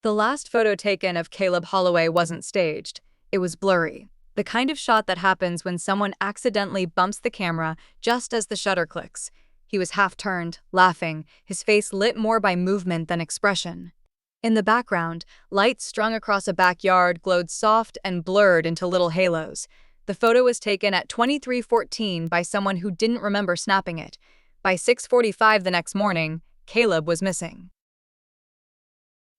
The last photo taken of Caleb Holloway wasn't staged. It was blurry. The kind of shot that happens when someone accidentally bumps the camera just as the shutter clicks. He was half-turned, laughing, his face lit more by movement than expression. In the background, lights strung across a backyard glowed soft and blurred into little halos. The photo was taken at 23:14 by someone who didn't remember snapping it. By 6:45 the next morning, Caleb was missing.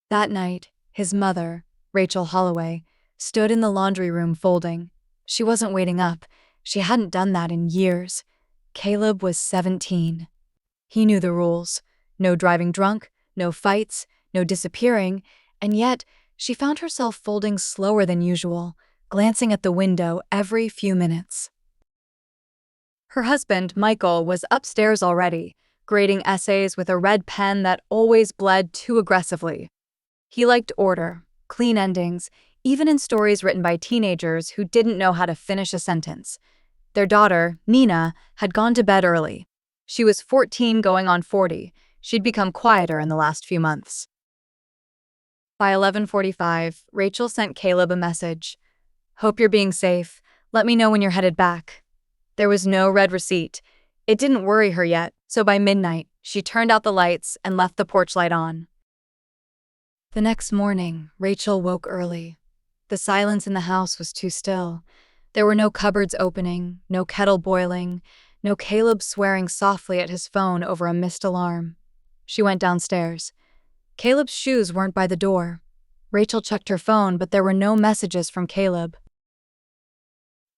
That night, his mother, Rachel Holloway, stood in the laundry room folding. She wasn't waiting up. She hadn't done that in years. Caleb was 17. He knew the rules. No driving drunk, no fights, no disappearing, and yet she found herself folding slower than usual, glancing at the window every few minutes. Her husband, Michael, was upstairs already, grading essays with a red pen that always bled too aggressively. He liked order, clean endings, even in stories written by teenagers who didn't know how to finish a sentence. Their daughter, Nina, had gone to bed early. She was 14 going on 40. She'd become quieter in the last few months. By 11:45, Rachel sent Caleb a message. "Hope you're being safe. Let me know when you're headed back." There was no red receipt. It didn't worry her yet, so by midnight, she turned out the lights and left the porch light on. The next morning, Rachel woke early. The silence in the house was too still. There were no cupboards opening, no kettle boiling, no Caleb swearing softly at his phone over a missed alarm. She went downstairs. Caleb's shoes weren't by the door. Rachel checked her phone, but there were no messages from Caleb.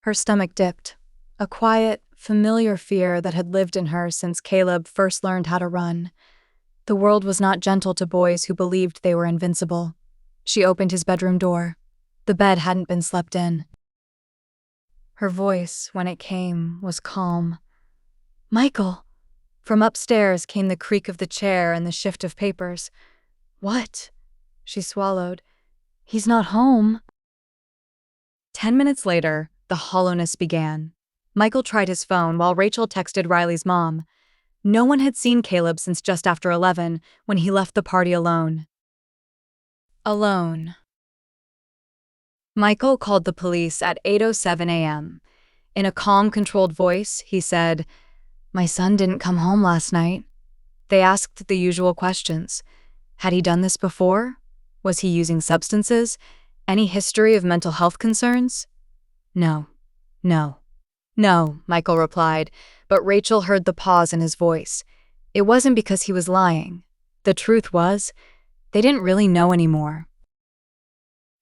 Her stomach dipped. A quiet, familiar fear that had lived in her since Caleb first learned how to run. The world was not gentle to boys who believed they were invincible. She opened his bedroom door. The bed hadn't been slept in. Her voice, when it came, was calm. "Michael!" From upstairs came the creak of the chair and the shift of papers. "What?" She swallowed. "He's not home." 10 minutes later, the hollowness began. Michael tried his phone while Rachel texted Riley's mom. No one had seen Caleb since just after 11, when he left the party alone. Alone. Michael called the police at 8:07 a.m. In a calm, controlled voice, he said, "My son didn't come home last night." They asked the usual questions. Had he done this before? Was he using substances? Any history of mental health concerns? No, Michael replied, but Rachel heard the pause in his voice. It wasn't because he was lying. The truth was, they didn't really know anymore.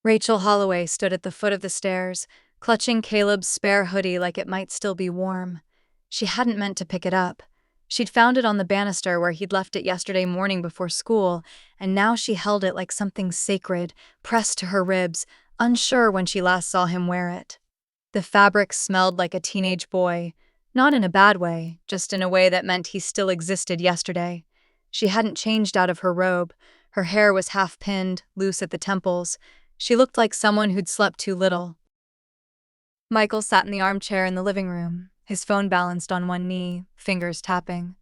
Rachel Holloway stood at the foot of the stairs, clutching Caleb's spare hoodie like it might still be warm. She hadn't meant to pick it up. She'd found it on the banister where he'd left it yesterday morning before school, and now she held it like something sacred, pressed to her ribs, unsure when she last saw him wear it. The fabric smelled like a teenage boy, not in a bad way, just in a way that meant he still existed yesterday. She hadn't changed out of her robe. Her hair was half-pinned, loose at the temples. She looked like someone who'd slept too little. Michael sat in the armchair in the living room, his phone balanced on one knee, fingers tapping.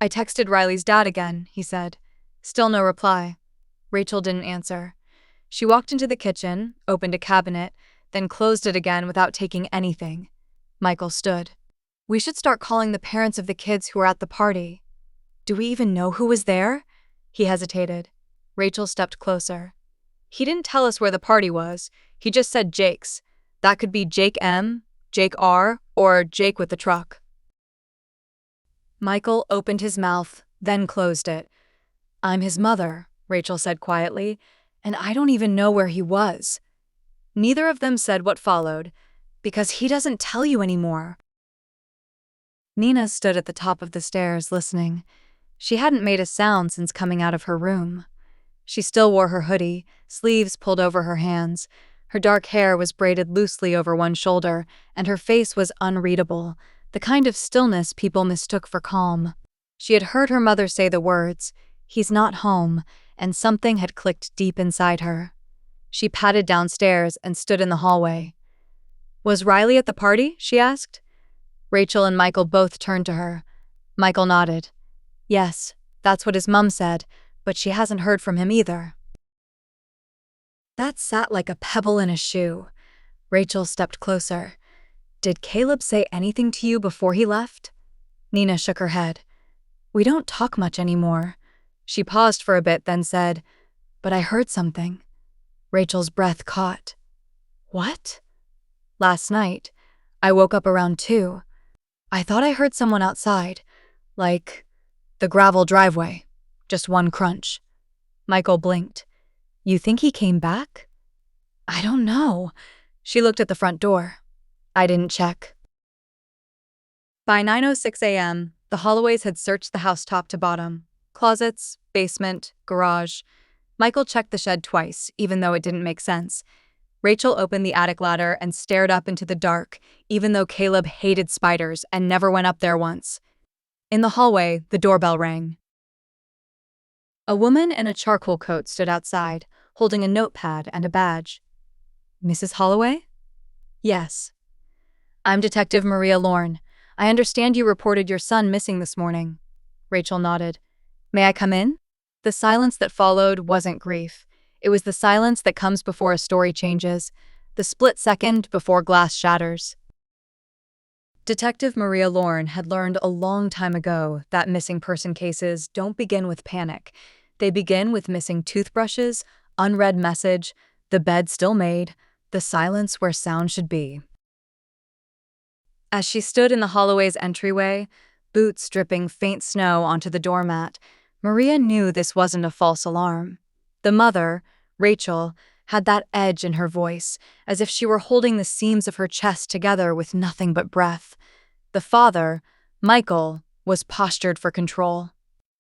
"I texted Riley's dad again," he said. Still no reply. Rachel didn't answer. She walked into the kitchen, opened a cabinet, then closed it again without taking anything. Michael stood. "We should start calling the parents of the kids who were at the party. Do we even know who was there?" He hesitated. Rachel stepped closer. "He didn't tell us where the party was. He just said Jake's. That could be Jake M., Jake R., or Jake with the truck." Michael opened his mouth, then closed it. "I'm his mother," Rachel said quietly, "and I don't even know where he was." Neither of them said what followed, "Because he doesn't tell you anymore." Nina stood at the top of the stairs listening. She hadn't made a sound since coming out of her room. She still wore her hoodie, sleeves pulled over her hands. Her dark hair was braided loosely over one shoulder, and her face was unreadable, the kind of stillness people mistook for calm. She had heard her mother say the words, "He's not home," and something had clicked deep inside her. She padded downstairs and stood in the hallway. "Was Riley at the party?" she asked. Rachel and Michael both turned to her. Michael nodded. "Yes, that's what his mom said, but she hasn't heard from him either." That sat like a pebble in a shoe. Rachel stepped closer. Did Caleb say anything to you before he left? Nina shook her head. We don't talk much anymore. She paused for a bit, then said, but I heard something. Rachel's breath caught. What? Last night, I woke up around 2. I thought I heard someone outside, like the gravel driveway. Just one crunch. Michael blinked. You think he came back? I don't know. She looked at the front door. I didn't check. By 9:06 a.m., the Holloways had searched the house top to bottom. Closets, basement, garage. Michael checked the shed twice, even though it didn't make sense. Rachel opened the attic ladder and stared up into the dark, even though Caleb hated spiders and never went up there once. In the hallway, the doorbell rang. A woman in a charcoal coat stood outside, holding a notepad and a badge. Mrs. Holloway? Yes. I'm Detective Maria Lorne. I understand you reported your son missing this morning. Rachel nodded. May I come in? The silence that followed wasn't grief. It was the silence that comes before a story changes, the split second before glass shatters. Detective Maria Lorne had learned a long time ago that missing person cases don't begin with panic. They begin with missing toothbrushes, unread message, the bed still made, the silence where sound should be. As she stood in the Holloway's entryway, boots dripping faint snow onto the doormat, Maria knew this wasn't a false alarm. The mother, Rachel, had that edge in her voice, as if she were holding the seams of her chest together with nothing but breath. The father, Michael, was postured for control.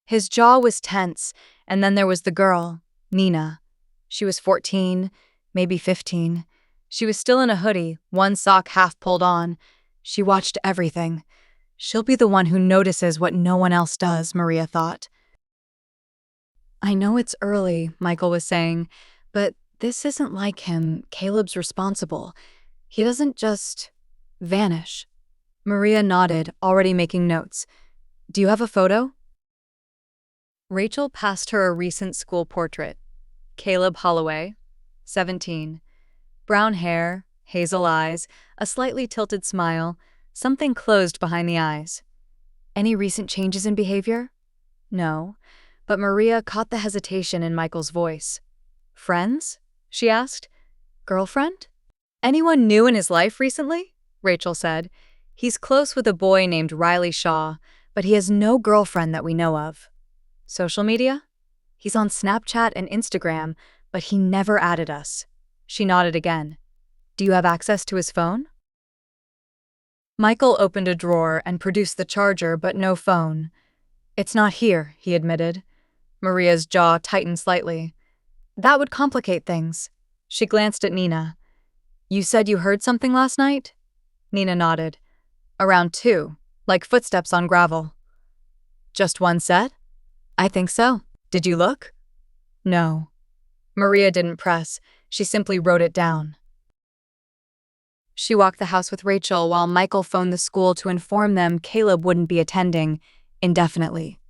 His jaw was tense, and then there was the girl, Nina. She was 14, maybe 15. She was still in a hoodie, one sock half pulled on. She watched everything. She'll be the one who notices what no one else does, Maria thought. I know it's early, Michael was saying, but this isn't like him. Caleb's responsible. He doesn't just vanish. Maria nodded, already making notes. Do you have a photo? Rachel passed her a recent school portrait. Caleb Holloway, 17. Brown hair, hazel eyes, a slightly tilted smile, something closed behind the eyes. Any recent changes in behavior? No, but Maria caught the hesitation in Michael's voice. Friends? She asked. Girlfriend? Anyone new in his life recently? Rachel said. He's close with a boy named Riley Shaw, but he has no girlfriend that we know of. Social media? He's on Snapchat and Instagram, but he never added us. She nodded again. Do you have access to his phone? Michael opened a drawer and produced the charger, but no phone. It's not here, he admitted. Maria's jaw tightened slightly. That would complicate things. She glanced at Nina. You said you heard something last night? Nina nodded. Around 2, like footsteps on gravel. Just one set? I think so. Did you look? No. Maria didn't press. She simply wrote it down. She walked the house with Rachel while Michael phoned the school to inform them Caleb wouldn't be attending indefinitely.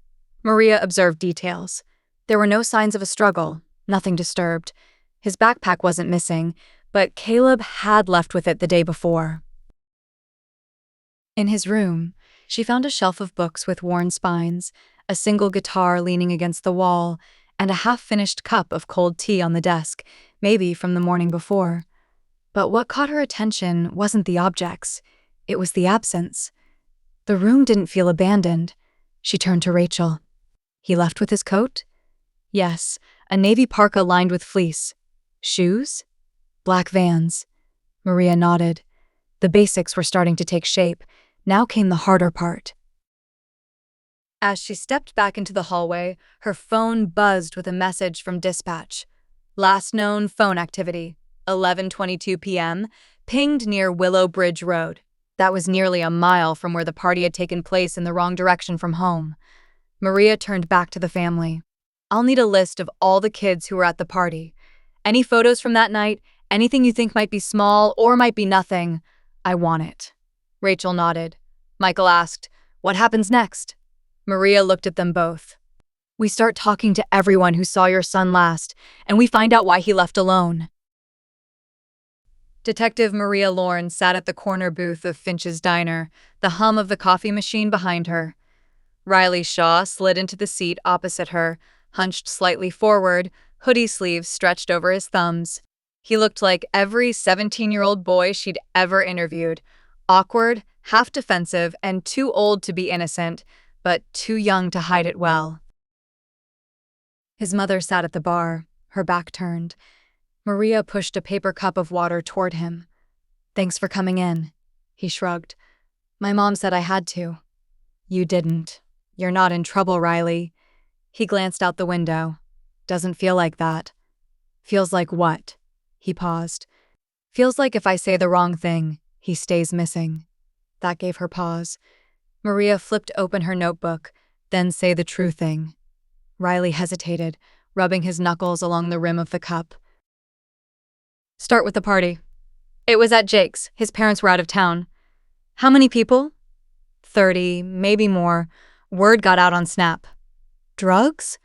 Maria observed details. There were no signs of a struggle, nothing disturbed. His backpack wasn't missing, but Caleb had left with it the day before. In his room, she found a shelf of books with worn spines, a single guitar leaning against the wall, and a half-finished cup of cold tea on the desk, maybe from the morning before. But what caught her attention wasn't the objects, it was the absence. The room didn't feel abandoned. She turned to Rachel. He left with his coat? Yes, a navy parka lined with fleece. Shoes? Black Vans. Maria nodded. The basics were starting to take shape. Now came the harder part. As she stepped back into the hallway, her phone buzzed with a message from dispatch. Last known phone activity, 11:22 p.m., pinged near Willow Bridge Road. That was nearly a mile from where the party had taken place in the wrong direction from home. Maria turned back to the family. I'll need a list of all the kids who were at the party. Any photos from that night, anything you think might be small or might be nothing, I want it. Rachel nodded. Michael asked, What happens next? Maria looked at them both. We start talking to everyone who saw your son last, and we find out why he left alone. Detective Maria Lorne sat at the corner booth of Finch's diner, the hum of the coffee machine behind her. Riley Shaw slid into the seat opposite her, hunched slightly forward, hoodie sleeves stretched over his thumbs. He looked like every 17-year-old boy she'd ever interviewed. Awkward, half defensive, and too old to be innocent, but too young to hide it well. His mother sat at the bar, her back turned. Maria pushed a paper cup of water toward him. "Thanks for coming in," he shrugged. "My mom said I had to." "You didn't. You're not in trouble, Riley." He glanced out the window. "Doesn't feel like that." "Feels like what?" He paused. "Feels like if I say the wrong thing, he stays missing." That gave her pause. Maria flipped open her notebook, "Then say the true thing." Riley hesitated, rubbing his knuckles along the rim of the cup. "Start with the party." "It was at Jake's. His parents were out of town." "How many people?" 30, maybe more. Word got out on Snap." "Drugs?"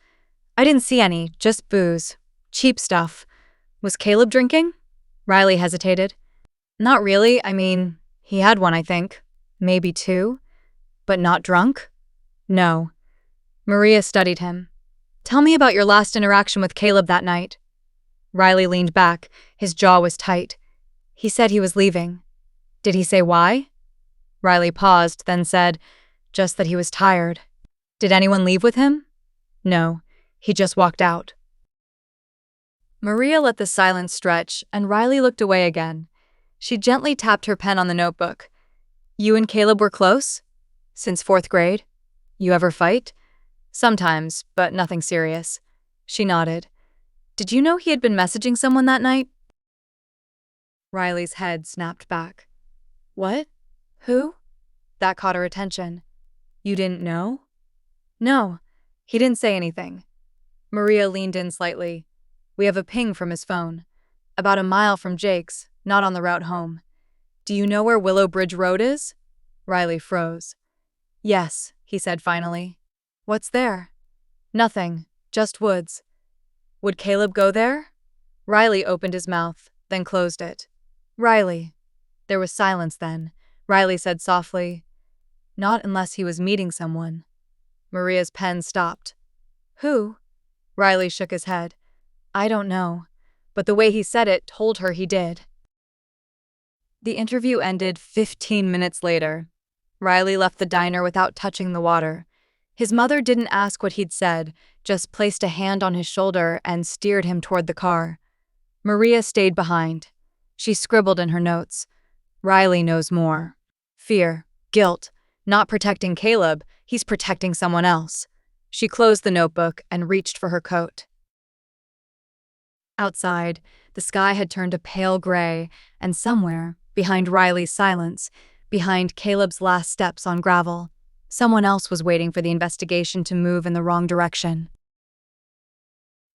"I didn't see any, just booze. Cheap stuff." "Was Caleb drinking?" Riley hesitated. "Not really, I mean, he had one, I think. Maybe two." "But not drunk?" "No." Maria studied him. "Tell me about your last interaction with Caleb that night." Riley leaned back. His jaw was tight. "He said he was leaving." "Did he say why?" Riley paused, then said, "Just that he was tired." "Did anyone leave with him?" "No. He just walked out." Maria let the silence stretch, and Riley looked away again. She gently tapped her pen on the notebook. "You and Caleb were close? Since 4th grade? You ever fight?" "Sometimes, but nothing serious." She nodded. "Did you know he had been messaging someone that night?" Riley's head snapped back. "What? Who?" That caught her attention. "You didn't know?" "No. He didn't say anything." Maria leaned in slightly. "We have a ping from his phone. About a mile from Jake's, not on the route home." "Do you know where Willow Bridge Road is?" Riley froze. "Yes," he said finally. "What's there?" "Nothing. Just woods." "Would Caleb go there?" Riley opened his mouth, then closed it. "Riley." There was silence then. Riley said softly, "Not unless he was meeting someone." Maria's pen stopped. "Who?" Riley shook his head. "I don't know." But the way he said it told her he did. The interview ended 15 minutes later. Riley left the diner without touching the water. His mother didn't ask what he'd said, just placed a hand on his shoulder and steered him toward the car. Maria stayed behind. She scribbled in her notes. "Riley knows more. Fear, guilt, not protecting Caleb, he's protecting someone else." She closed the notebook and reached for her coat. Outside, the sky had turned a pale gray, and somewhere, behind Riley's silence, behind Caleb's last steps on gravel, someone else was waiting for the investigation to move in the wrong direction.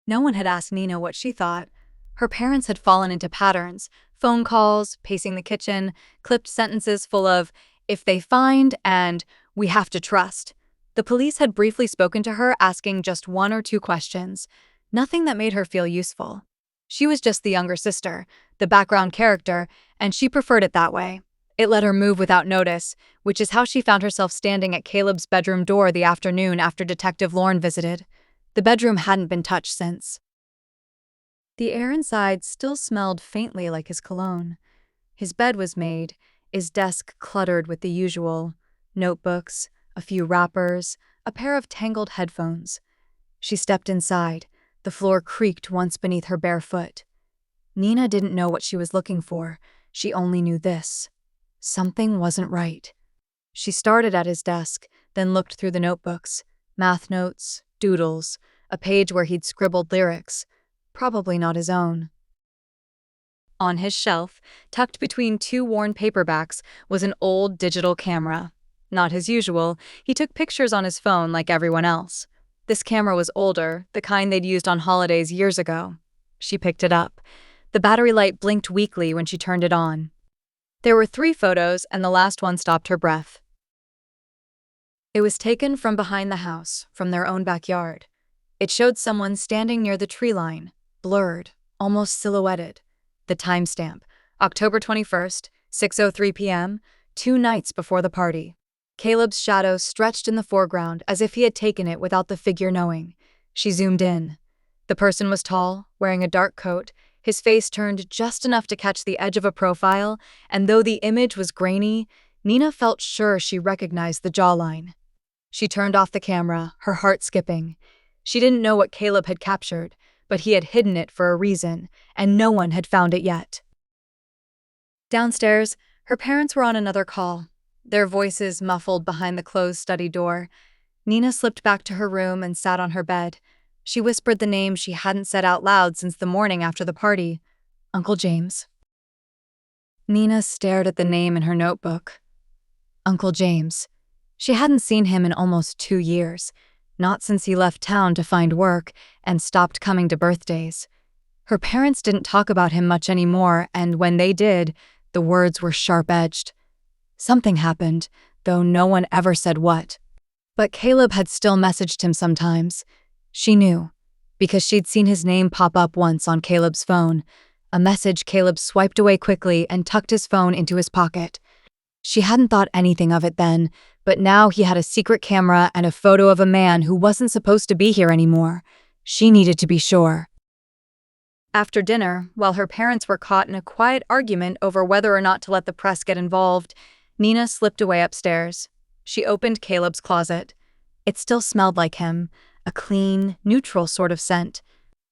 No one had asked Nina what she thought. Her parents had fallen into patterns, phone calls, pacing the kitchen, clipped sentences full of, "if they find," and "we have to trust." The police had briefly spoken to her, asking just 1 or 2 questions. Nothing that made her feel useful. She was just the younger sister, the background character, and she preferred it that way. It let her move without notice, which is how she found herself standing at Caleb's bedroom door the afternoon after Detective Lorne visited. The bedroom hadn't been touched since. The air inside still smelled faintly like his cologne. His bed was made, his desk cluttered with the usual notebooks, a few wrappers, a pair of tangled headphones. She stepped inside. The floor creaked once beneath her bare foot. Nina didn't know what she was looking for. She only knew this. Something wasn't right. She started at his desk, then looked through the notebooks. Math notes, doodles, a page where he'd scribbled lyrics. Probably not his own. On his shelf, tucked between 2 worn paperbacks, was an old digital camera. Not his usual, he took pictures on his phone like everyone else. This camera was older, the kind they'd used on holidays years ago. She picked it up. The battery light blinked weakly when she turned it on. There were 3 photos, and the last one stopped her breath. It was taken from behind the house, from their own backyard. It showed someone standing near the tree line, blurred, almost silhouetted. The timestamp, October 21st, 6:03 p.m., 2 nights before the party. Caleb's shadow stretched in the foreground as if he had taken it without the figure knowing. She zoomed in. The person was tall, wearing a dark coat, his face turned just enough to catch the edge of a profile, and though the image was grainy, Nina felt sure she recognized the jawline. She turned off the camera, her heart skipping. She didn't know what Caleb had captured, but he had hidden it for a reason, and no one had found it yet. Downstairs, her parents were on another call, their voices muffled behind the closed study door. Nina slipped back to her room and sat on her bed. She whispered the name she hadn't said out loud since the morning after the party. Uncle James. Nina stared at the name in her notebook. Uncle James. She hadn't seen him in almost 2 years, not since he left town to find work and stopped coming to birthdays. Her parents didn't talk about him much anymore, and when they did, the words were sharp-edged. Something happened, though no one ever said what. But Caleb had still messaged him sometimes. She knew, because she'd seen his name pop up once on Caleb's phone, a message Caleb swiped away quickly and tucked his phone into his pocket. She hadn't thought anything of it then, but now he had a secret camera and a photo of a man who wasn't supposed to be here anymore. She needed to be sure. After dinner, while her parents were caught in a quiet argument over whether or not to let the press get involved, Nina slipped away upstairs. She opened Caleb's closet. It still smelled like him, a clean, neutral sort of scent.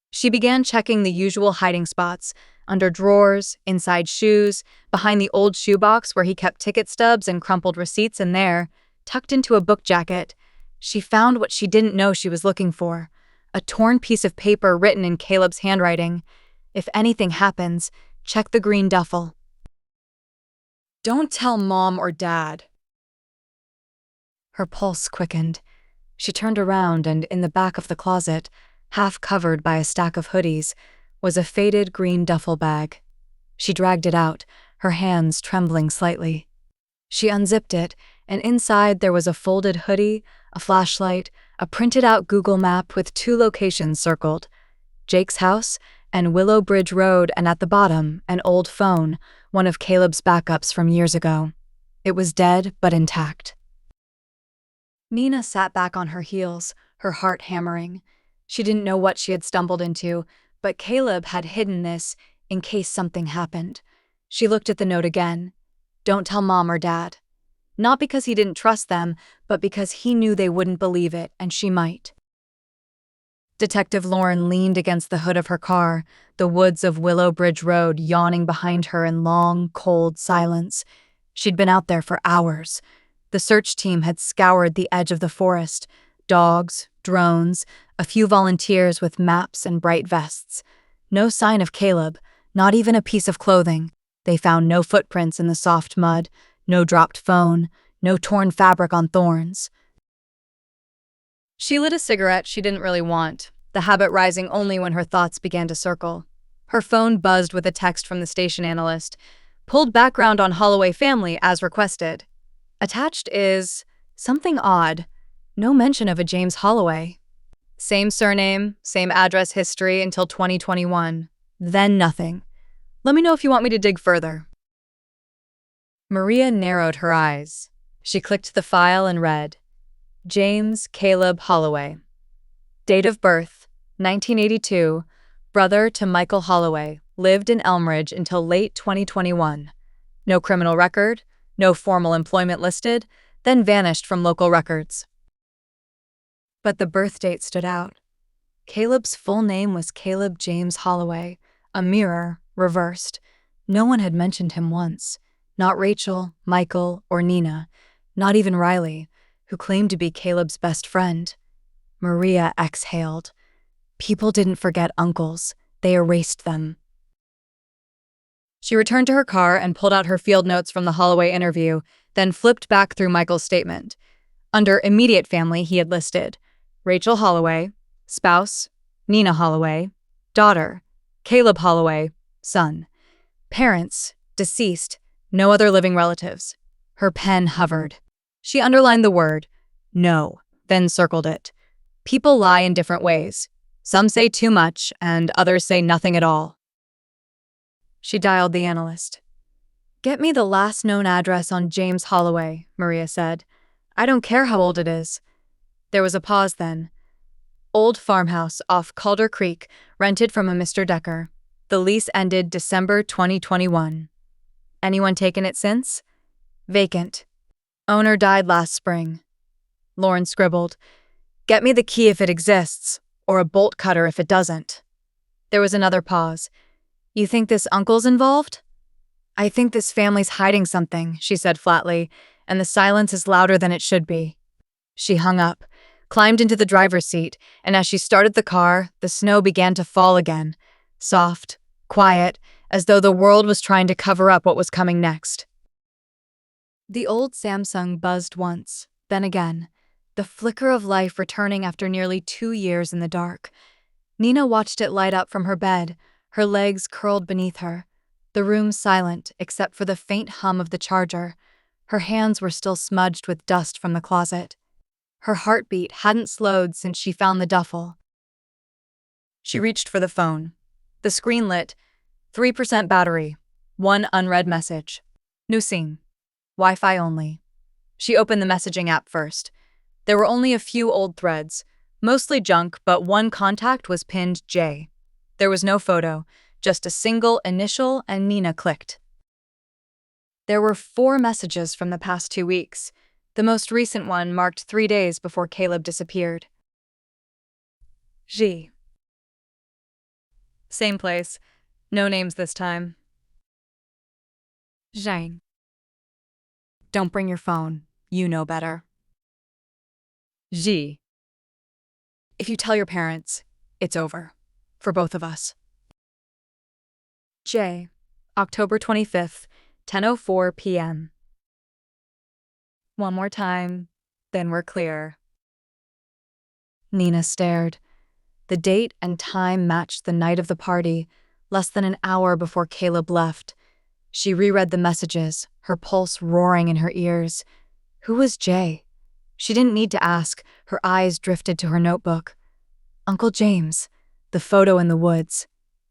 She began checking the usual hiding spots, under drawers, inside shoes, behind the old shoebox where he kept ticket stubs and crumpled receipts, and there, tucked into a book jacket, she found what she didn't know she was looking for, a torn piece of paper written in Caleb's handwriting. If anything happens, check the green duffel. Don't tell Mom or Dad. Her pulse quickened. She turned around, and in the back of the closet, half covered by a stack of hoodies, was a faded green duffel bag. She dragged it out, her hands trembling slightly. She unzipped it, and inside there was a folded hoodie, a flashlight, a printed-out Google map with 2 locations circled, Jake's house and Willow Bridge Road, and at the bottom, an old phone, one of Caleb's backups from years ago. It was dead but intact. Nina sat back on her heels, her heart hammering. She didn't know what she had stumbled into, but Caleb had hidden this in case something happened. She looked at the note again. Don't tell Mom or Dad. Not because he didn't trust them, but because he knew they wouldn't believe it, and she might. Detective Lauren leaned against the hood of her car, the woods of Willow Bridge Road yawning behind her in long, cold silence. She'd been out there for hours. The search team had scoured the edge of the forest. Dogs, drones, a few volunteers with maps and bright vests. No sign of Caleb, not even a piece of clothing. They found no footprints in the soft mud, no dropped phone, no torn fabric on thorns. She lit a cigarette she didn't really want, the habit rising only when her thoughts began to circle. Her phone buzzed with a text from the station analyst. Pulled background on Holloway family as requested. Attached is something odd. No mention of a James Holloway. Same surname, same address history until 2021. Then nothing. Let me know if you want me to dig further. Maria narrowed her eyes. She clicked the file and read, James Caleb Holloway. Date of birth, 1982. Brother to Michael Holloway. Lived in Elmridge until late 2021. No criminal record, no formal employment listed, then vanished from local records. But the birth date stood out. Caleb's full name was Caleb James Holloway, a mirror, reversed. No one had mentioned him once. Not Rachel, Michael, or Nina. Not even Riley, who claimed to be Caleb's best friend. Maria exhaled. People didn't forget uncles. They erased them. She returned to her car and pulled out her field notes from the Holloway interview, then flipped back through Michael's statement. Under immediate family, he had listed Rachel Holloway, spouse, Nina Holloway, daughter, Caleb Holloway, son. Parents, deceased, no other living relatives. Her pen hovered. She underlined the word, no, then circled it. People lie in different ways. Some say too much, and others say nothing at all. She dialed the analyst. "Get me the last known address on James Holloway," Maria said. "I don't care how old it is." There was a pause then. "Old farmhouse off Calder Creek, rented from a Mr. Decker. The lease ended December 2021. Anyone taken it since? Vacant. Owner died last spring." Lauren scribbled, "Get me the key if it exists, or a bolt cutter if it doesn't." There was another pause. "You think this uncle's involved?" "I think this family's hiding something," she said flatly, "and the silence is louder than it should be." She hung up, climbed into the driver's seat, and as she started the car, the snow began to fall again. Soft, quiet, as though the world was trying to cover up what was coming next. The old Samsung buzzed once, then again, the flicker of life returning after nearly 2 years in the dark. Nina watched it light up from her bed, her legs curled beneath her. The room silent except for the faint hum of the charger. Her hands were still smudged with dust from the closet. Her heartbeat hadn't slowed since she found the duffel. She reached for the phone. The screen lit. 3% battery. One unread message. New scene. Wi-Fi only. She opened the messaging app first. There were only a few old threads, mostly junk, but one contact was pinned J. There was no photo, just a single initial, and Nina clicked. There were 4 messages from the past 2 weeks. The most recent one marked 3 days before Caleb disappeared. G. Same place. No names this time. Zhang. Don't bring your phone. You know better. G. If you tell your parents, it's over. For both of us. J. October 25th, 10:04 p.m. One more time, then we're clear. Nina stared. The date and time matched the night of the party, less than an hour before Caleb left. She reread the messages, her pulse roaring in her ears. Who was Jay? She didn't need to ask. Her eyes drifted to her notebook. Uncle James, the photo in the woods,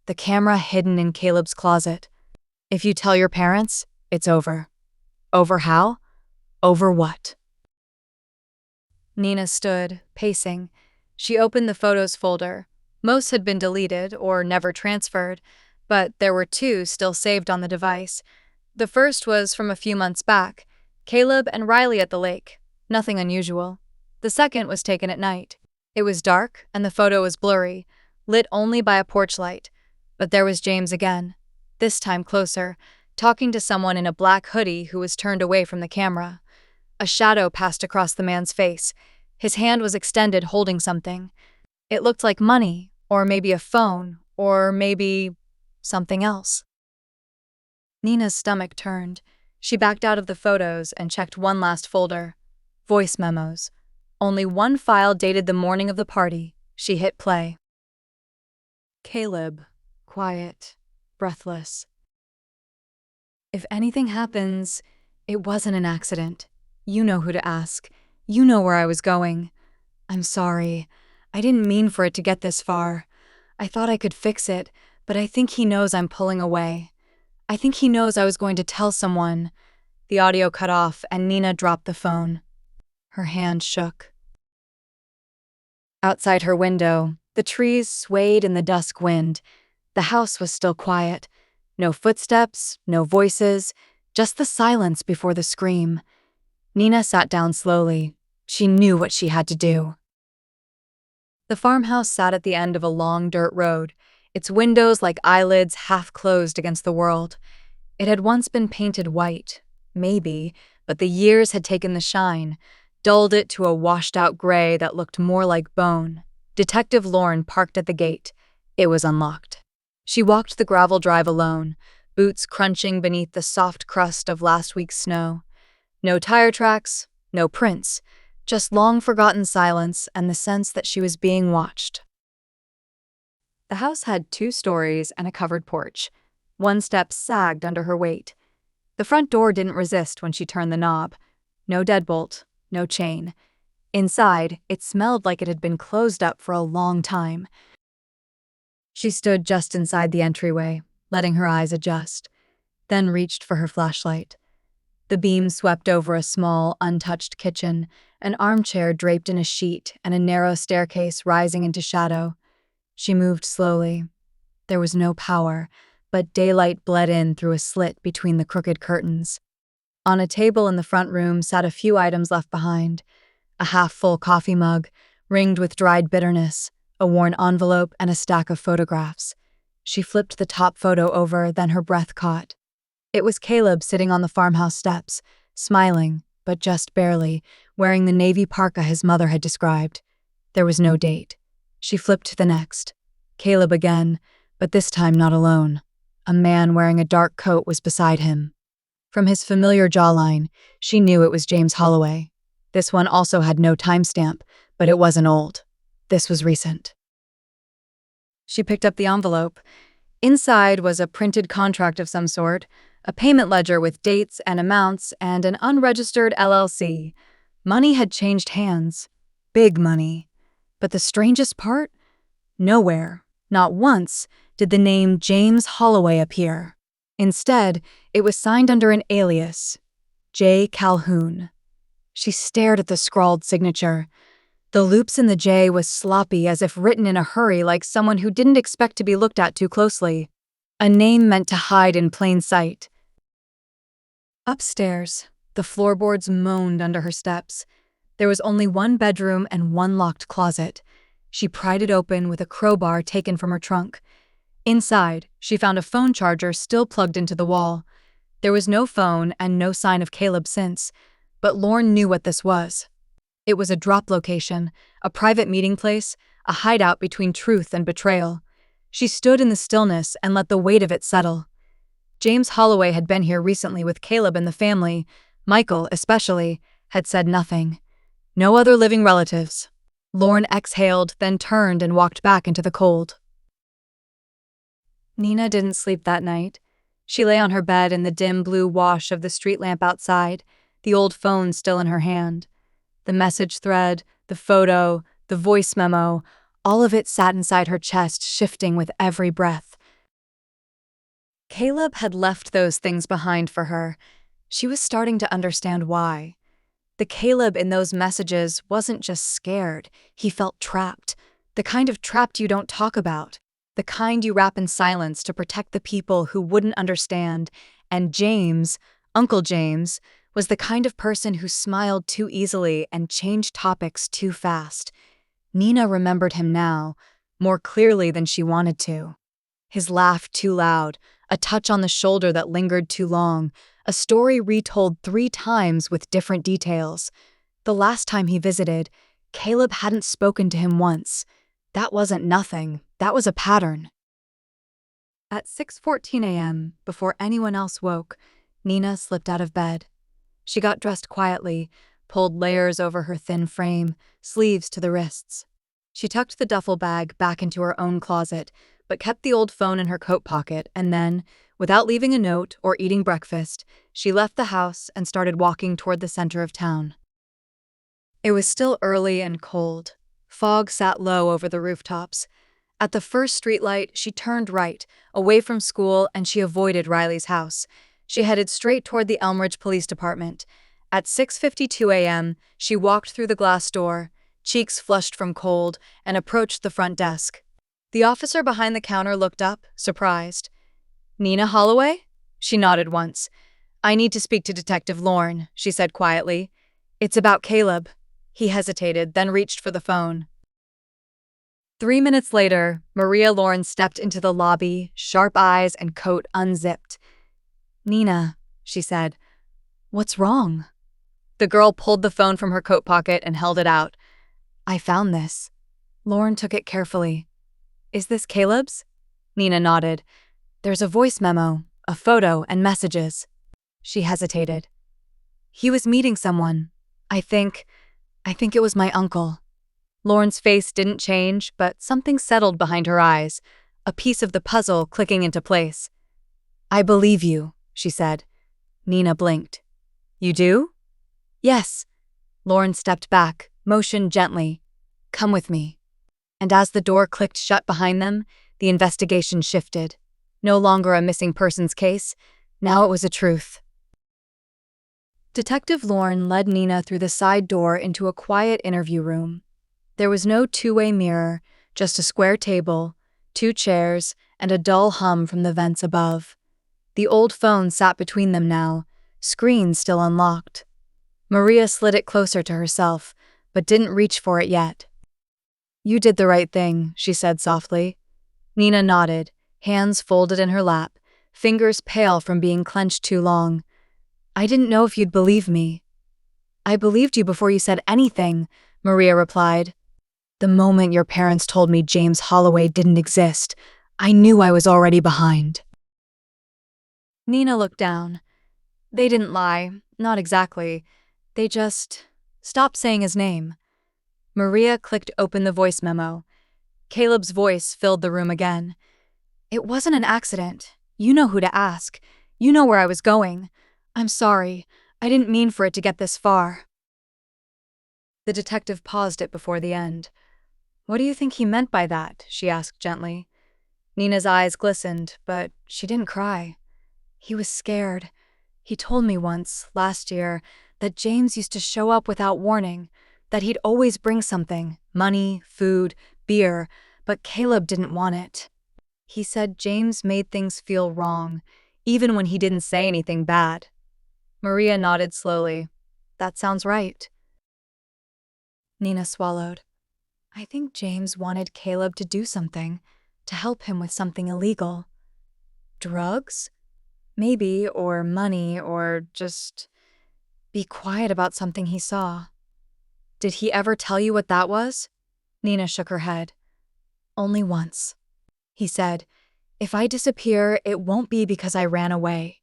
the camera hidden in Caleb's closet. If you tell your parents, it's over. Over how? Over what? Nina stood, pacing. She opened the photos folder. Most had been deleted or never transferred, but there were 2 still saved on the device. The first was from a few months back, Caleb and Riley at the lake. Nothing unusual. The second was taken at night. It was dark, and the photo was blurry, lit only by a porch light. But there was James again, this time closer, talking to someone in a black hoodie who was turned away from the camera. A shadow passed across the man's face. His hand was extended, holding something. It looked like money, or maybe a phone, or maybe something else. Nina's stomach turned. She backed out of the photos and checked one last folder. Voice memos. Only one file dated the morning of the party. She hit play. Caleb. Quiet. Breathless. If anything happens, it wasn't an accident. You know who to ask. You know where I was going. I'm sorry. I didn't mean for it to get this far. I thought I could fix it, but I think he knows I'm pulling away. I think he knows I was going to tell someone. The audio cut off, and Nina dropped the phone. Her hand shook. Outside her window, the trees swayed in the dusk wind. The house was still quiet. No footsteps, no voices, just the silence before the scream. Nina sat down slowly. She knew what she had to do. The farmhouse sat at the end of a long dirt road, its windows like eyelids half closed against the world. It had once been painted white, maybe, but the years had taken the shine, dulled it to a washed-out gray that looked more like bone. Detective Lauren parked at the gate. It was unlocked. She walked the gravel drive alone, boots crunching beneath the soft crust of last week's snow. No tire tracks, no prints, just long-forgotten silence and the sense that she was being watched. The house had 2 stories and a covered porch. One step sagged under her weight. The front door didn't resist when she turned the knob. No deadbolt, no chain. Inside, it smelled like it had been closed up for a long time. She stood just inside the entryway. letting her eyes adjust, then reached for her flashlight. The beam swept over a small, untouched kitchen, an armchair draped in a sheet, and a narrow staircase rising into shadow. She moved slowly. There was no power, but daylight bled in through a slit between the crooked curtains. On a table in the front room sat a few items left behind: a half-full coffee mug, ringed with dried bitterness, a worn envelope, and a stack of photographs. She flipped the top photo over, then her breath caught. It was Caleb sitting on the farmhouse steps, smiling, but just barely, wearing the navy parka his mother had described. There was no date. She flipped to the next. Caleb again, but this time not alone. A man wearing a dark coat was beside him. From his familiar jawline, she knew it was James Holloway. This one also had no timestamp, but it wasn't old. This was recent. She picked up the envelope. Inside was a printed contract of some sort, a payment ledger with dates and amounts, and an unregistered LLC. Money had changed hands. Big money. But the strangest part? Nowhere, not once, did the name James Holloway appear. Instead, it was signed under an alias, J. Calhoun. She stared at the scrawled signature. The loops in the J was sloppy, as if written in a hurry, like someone who didn't expect to be looked at too closely. A name meant to hide in plain sight. Upstairs, the floorboards moaned under her steps. There was only one bedroom and one locked closet. She pried it open with a crowbar taken from her trunk. Inside, she found a phone charger still plugged into the wall. There was no phone and no sign of Caleb since, but Lorne knew what this was. It was a drop location, a private meeting place, a hideout between truth and betrayal. She stood in the stillness and let the weight of it settle. James Holloway had been here recently with Caleb and the family. Michael, especially, had said nothing. No other living relatives. Lorne exhaled, then turned and walked back into the cold. Nina didn't sleep that night. She lay on her bed in the dim blue wash of the street lamp outside, the old phone still in her hand. The message thread, the photo, the voice memo, all of it sat inside her chest, shifting with every breath. Caleb had left those things behind for her. She was starting to understand why. The Caleb in those messages wasn't just scared, he felt trapped. The kind of trapped you don't talk about. The kind you wrap in silence to protect the people who wouldn't understand. And James, Uncle James, was the kind of person who smiled too easily and changed topics too fast. Nina remembered him now, more clearly than she wanted to. His laugh too loud, a touch on the shoulder that lingered too long, a story retold 3 times with different details. The last time he visited, Caleb hadn't spoken to him once. That wasn't nothing, that was a pattern. At 6:14 a.m., before anyone else woke, Nina slipped out of bed. She got dressed quietly, pulled layers over her thin frame, sleeves to the wrists. She tucked the duffel bag back into her own closet, but kept the old phone in her coat pocket, and then, without leaving a note or eating breakfast, she left the house and started walking toward the center of town. It was still early and cold. Fog sat low over the rooftops. At the first streetlight, she turned right, away from school, and she avoided Riley's house. She headed straight toward the Elmridge Police Department. At 6:52 a.m., she walked through the glass door, cheeks flushed from cold, and approached the front desk. The officer behind the counter looked up, surprised. "Nina Holloway?" She nodded once. "I need to speak to Detective Lorne," she said quietly. "It's about Caleb." He hesitated, then reached for the phone. 3 minutes later, Maria Lorne stepped into the lobby, sharp eyes and coat unzipped. "Nina," she said, "what's wrong?" The girl pulled the phone from her coat pocket and held it out. "I found this." Lorne took it carefully. "Is this Caleb's?" Nina nodded. "There's a voice memo, a photo, and messages." She hesitated. "He was meeting someone. I think it was my uncle." Lorne's face didn't change, but something settled behind her eyes, a piece of the puzzle clicking into place. "I believe you," she said. Nina blinked. "You do?" "Yes." Lorne stepped back, motioned gently. "Come with me." And as the door clicked shut behind them, the investigation shifted. No longer a missing persons case. Now it was a truth. Detective Lorne led Nina through the side door into a quiet interview room. There was no two-way mirror, just a square table, 2 chairs, and a dull hum from the vents above. The old phone sat between them now, screen still unlocked. Maria slid it closer to herself, but didn't reach for it yet. "You did the right thing," she said softly. Nina nodded, hands folded in her lap, fingers pale from being clenched too long. "I didn't know if you'd believe me." "I believed you before you said anything," Maria replied. "The moment your parents told me James Holloway didn't exist, I knew I was already behind." Nina looked down. They didn't lie, not exactly. They just stopped saying his name. Maria clicked open the voice memo. Caleb's voice filled the room again. "It wasn't an accident. You know who to ask. You know where I was going. I'm sorry. I didn't mean for it to get this far." The detective paused it before the end. "What do you think he meant by that?" she asked gently. Nina's eyes glistened, but she didn't cry. "He was scared. He told me once, last year, that James used to show up without warning, that he'd always bring something, money, food, beer, but Caleb didn't want it. He said James made things feel wrong, even when he didn't say anything bad." Maria nodded slowly. "That sounds right." Nina swallowed. "I think James wanted Caleb to do something, to help him with something illegal. Drugs? Maybe, or money, or just be quiet about something he saw." "Did he ever tell you what that was?" Nina shook her head. "Only once. He said, 'If I disappear, it won't be because I ran away.'"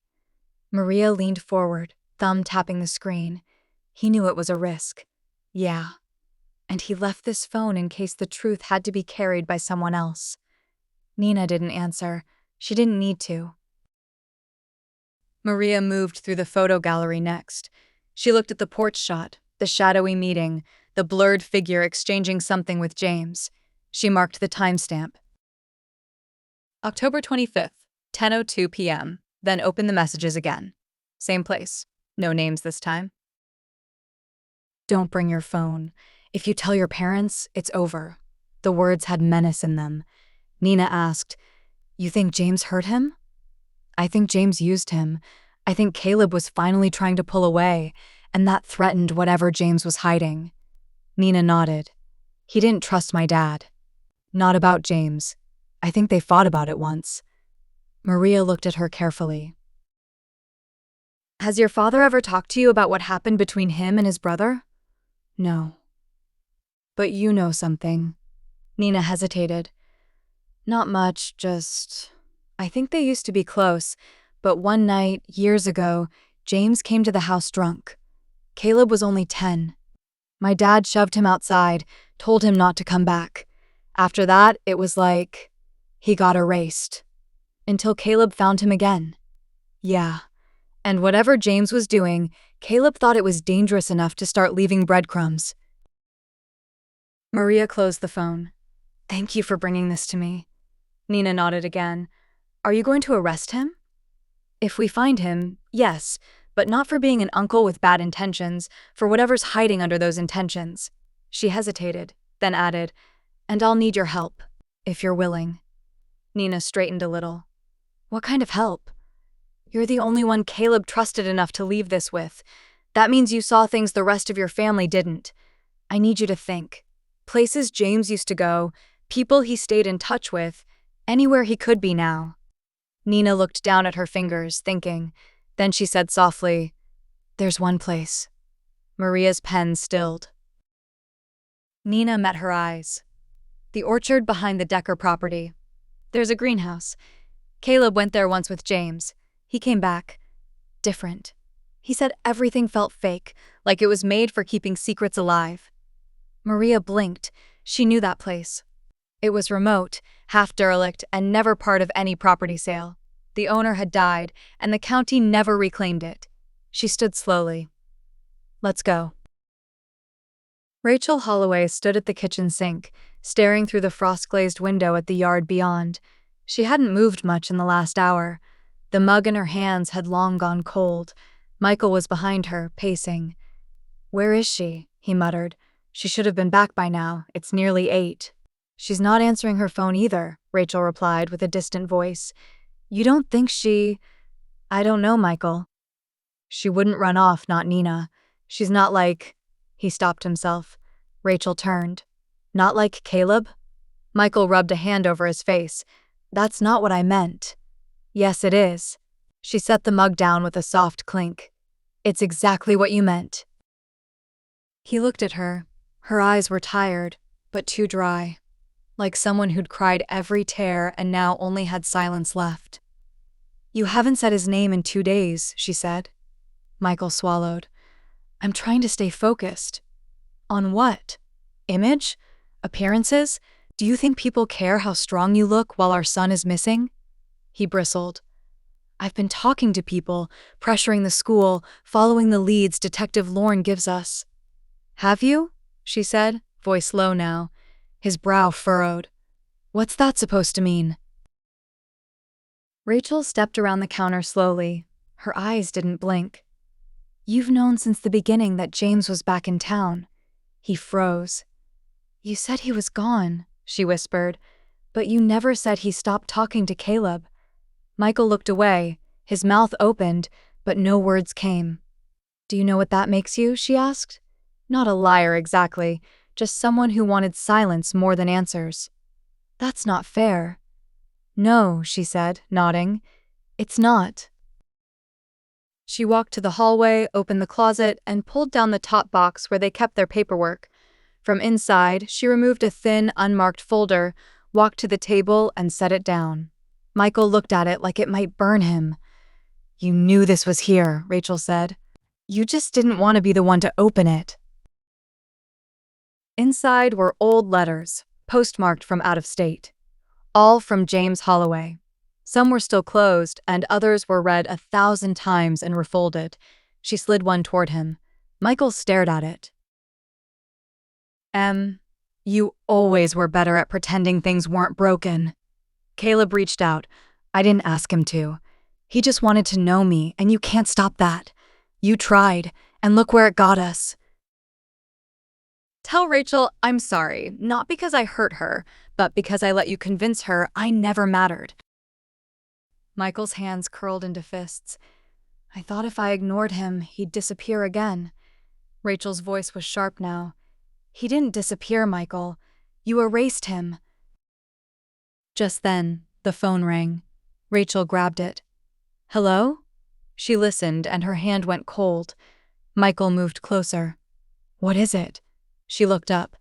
Maria leaned forward, thumb tapping the screen. "He knew it was a risk. Yeah. And he left this phone in case the truth had to be carried by someone else." Nina didn't answer. She didn't need to. Maria moved through the photo gallery next. She looked at the porch shot, the shadowy meeting, the blurred figure exchanging something with James. She marked the timestamp. October 25th, 10:02 p.m., then opened the messages again. Same place. No names this time. "Don't bring your phone. If you tell your parents, it's over." The words had menace in them. Nina asked, "You think James hurt him?" "I think James used him. I think Caleb was finally trying to pull away, and that threatened whatever James was hiding." Nina nodded. "He didn't trust my dad. Not about James. I think they fought about it once." Maria looked at her carefully. "Has your father ever talked to you about what happened between him and his brother?" "No." "But you know something." Nina hesitated. "Not much, just I think they used to be close, but one night, years ago, James came to the house drunk. Caleb was only 10. My dad shoved him outside, told him not to come back. After that, it was like he got erased. Until Caleb found him again. Yeah. And whatever James was doing, Caleb thought it was dangerous enough to start leaving breadcrumbs." Maria closed the phone. "Thank you for bringing this to me." Nina nodded again. "Are you going to arrest him?" "If we find him, yes, but not for being an uncle with bad intentions, for whatever's hiding under those intentions." She hesitated, then added, "And I'll need your help, if you're willing." Nina straightened a little. "What kind of help?" "You're the only one Caleb trusted enough to leave this with. That means you saw things the rest of your family didn't. I need you to think. Places James used to go, people he stayed in touch with, anywhere he could be now." Nina looked down at her fingers, thinking. Then she said softly, "There's one place." Maria's pen stilled. Nina met her eyes. "The orchard behind the Decker property. There's a greenhouse. Caleb went there once with James. He came back. Different. He said everything felt fake, like it was made for keeping secrets alive." Maria blinked. She knew that place. It was remote, half derelict, and never part of any property sale. The owner had died, and the county never reclaimed it. She stood slowly. "Let's go." Rachel Holloway stood at the kitchen sink, staring through the frost-glazed window at the yard beyond. She hadn't moved much in the last hour. The mug in her hands had long gone cold. Michael was behind her, pacing. "Where is she?" he muttered. "She should have been back by now. It's nearly 8. "She's not answering her phone either," Rachel replied with a distant voice. "You don't think she—" "I don't know, Michael. She wouldn't run off, not Nina. She's not like—" He stopped himself. Rachel turned. "Not like Caleb?" Michael rubbed a hand over his face. "That's not what I meant." "Yes, it is." She set the mug down with a soft clink. "It's exactly what you meant." He looked at her. Her eyes were tired, but too dry, like someone who'd cried every tear and now only had silence left. "You haven't said his name in 2 days," she said. Michael swallowed. "I'm trying to stay focused." "On what? Image? Appearances? Do you think people care how strong you look while our son is missing?" He bristled. "I've been talking to people, pressuring the school, following the leads Detective Lorne gives us." "Have you?" she said, voice low now. His brow furrowed. "What's that supposed to mean?" Rachel stepped around the counter slowly. Her eyes didn't blink. "You've known since the beginning that James was back in town." He froze. "You said he was gone," she whispered, "but you never said he stopped talking to Caleb." Michael looked away. His mouth opened, but no words came. "Do you know what that makes you?" she asked. "Not a liar exactly, just someone who wanted silence more than answers." "That's not fair." "No," she said, nodding. "It's not." She walked to the hallway, opened the closet, and pulled down the top box where they kept their paperwork. From inside, she removed a thin, unmarked folder, walked to the table, and set it down. Michael looked at it like it might burn him. "You knew this was here," Rachel said. "You just didn't want to be the one to open it." Inside were old letters, postmarked from out of state. All from James Holloway. Some were still closed, and others were read 1,000 times and refolded. She slid one toward him. Michael stared at it. You always were better at pretending things weren't broken." Caleb reached out. "I didn't ask him to. He just wanted to know me, and you can't stop that. You tried, and look where it got us." "Tell Rachel I'm sorry, not because I hurt her, but because I let you convince her I never mattered." Michael's hands curled into fists. "I thought if I ignored him, he'd disappear again." Rachel's voice was sharp now. "He didn't disappear, Michael. You erased him." Just then, the phone rang. Rachel grabbed it. "Hello?" She listened, and her hand went cold. Michael moved closer. "What is it?" She looked up.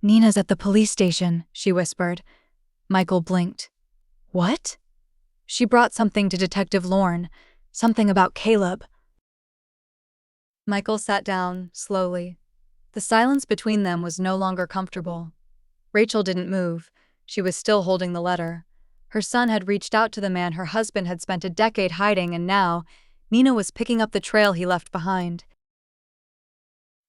"Nina's at the police station," she whispered. Michael blinked. "What?" "She brought something to Detective Lorne. Something about Caleb." Michael sat down, slowly. The silence between them was no longer comfortable. Rachel didn't move. She was still holding the letter. Her son had reached out to the man her husband had spent a decade hiding, and now, Nina was picking up the trail he left behind.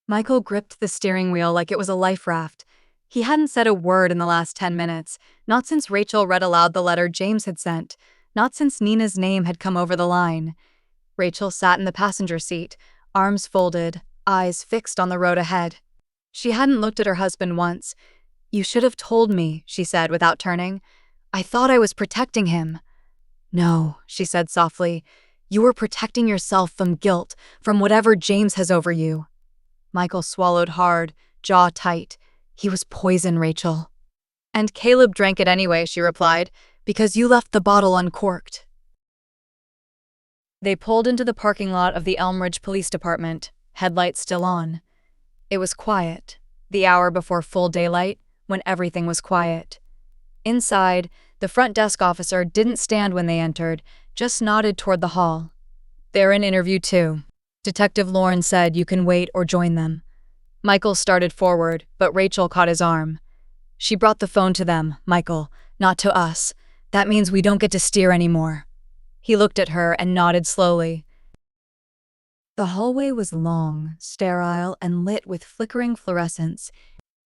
Michael gripped the steering wheel like it was a life raft. He hadn't said a word in the last 10 minutes, not since Rachel read aloud the letter James had sent, not since Nina's name had come over the line. Rachel sat in the passenger seat, arms folded, eyes fixed on the road ahead. She hadn't looked at her husband once. "You should have told me," she said without turning. "I thought I was protecting him." "No," she said softly. "You were protecting yourself from guilt, from whatever James has over you." Michael swallowed hard, jaw tight. "He was poison, Rachel." "And Caleb drank it anyway," she replied, "because you left the bottle uncorked." They pulled into the parking lot of the Elmridge Police Department, headlights still on. It was quiet, the hour before full daylight, when everything was quiet. Inside, the front desk officer didn't stand when they entered, just nodded toward the hall. "They're in interview too. Detective Lorne said you can wait or join them." Michael started forward, but Rachel caught his arm. "She brought the phone to them, Michael, not to us. That means we don't get to steer anymore." He looked at her and nodded slowly. The hallway was long, sterile, and lit with flickering fluorescence.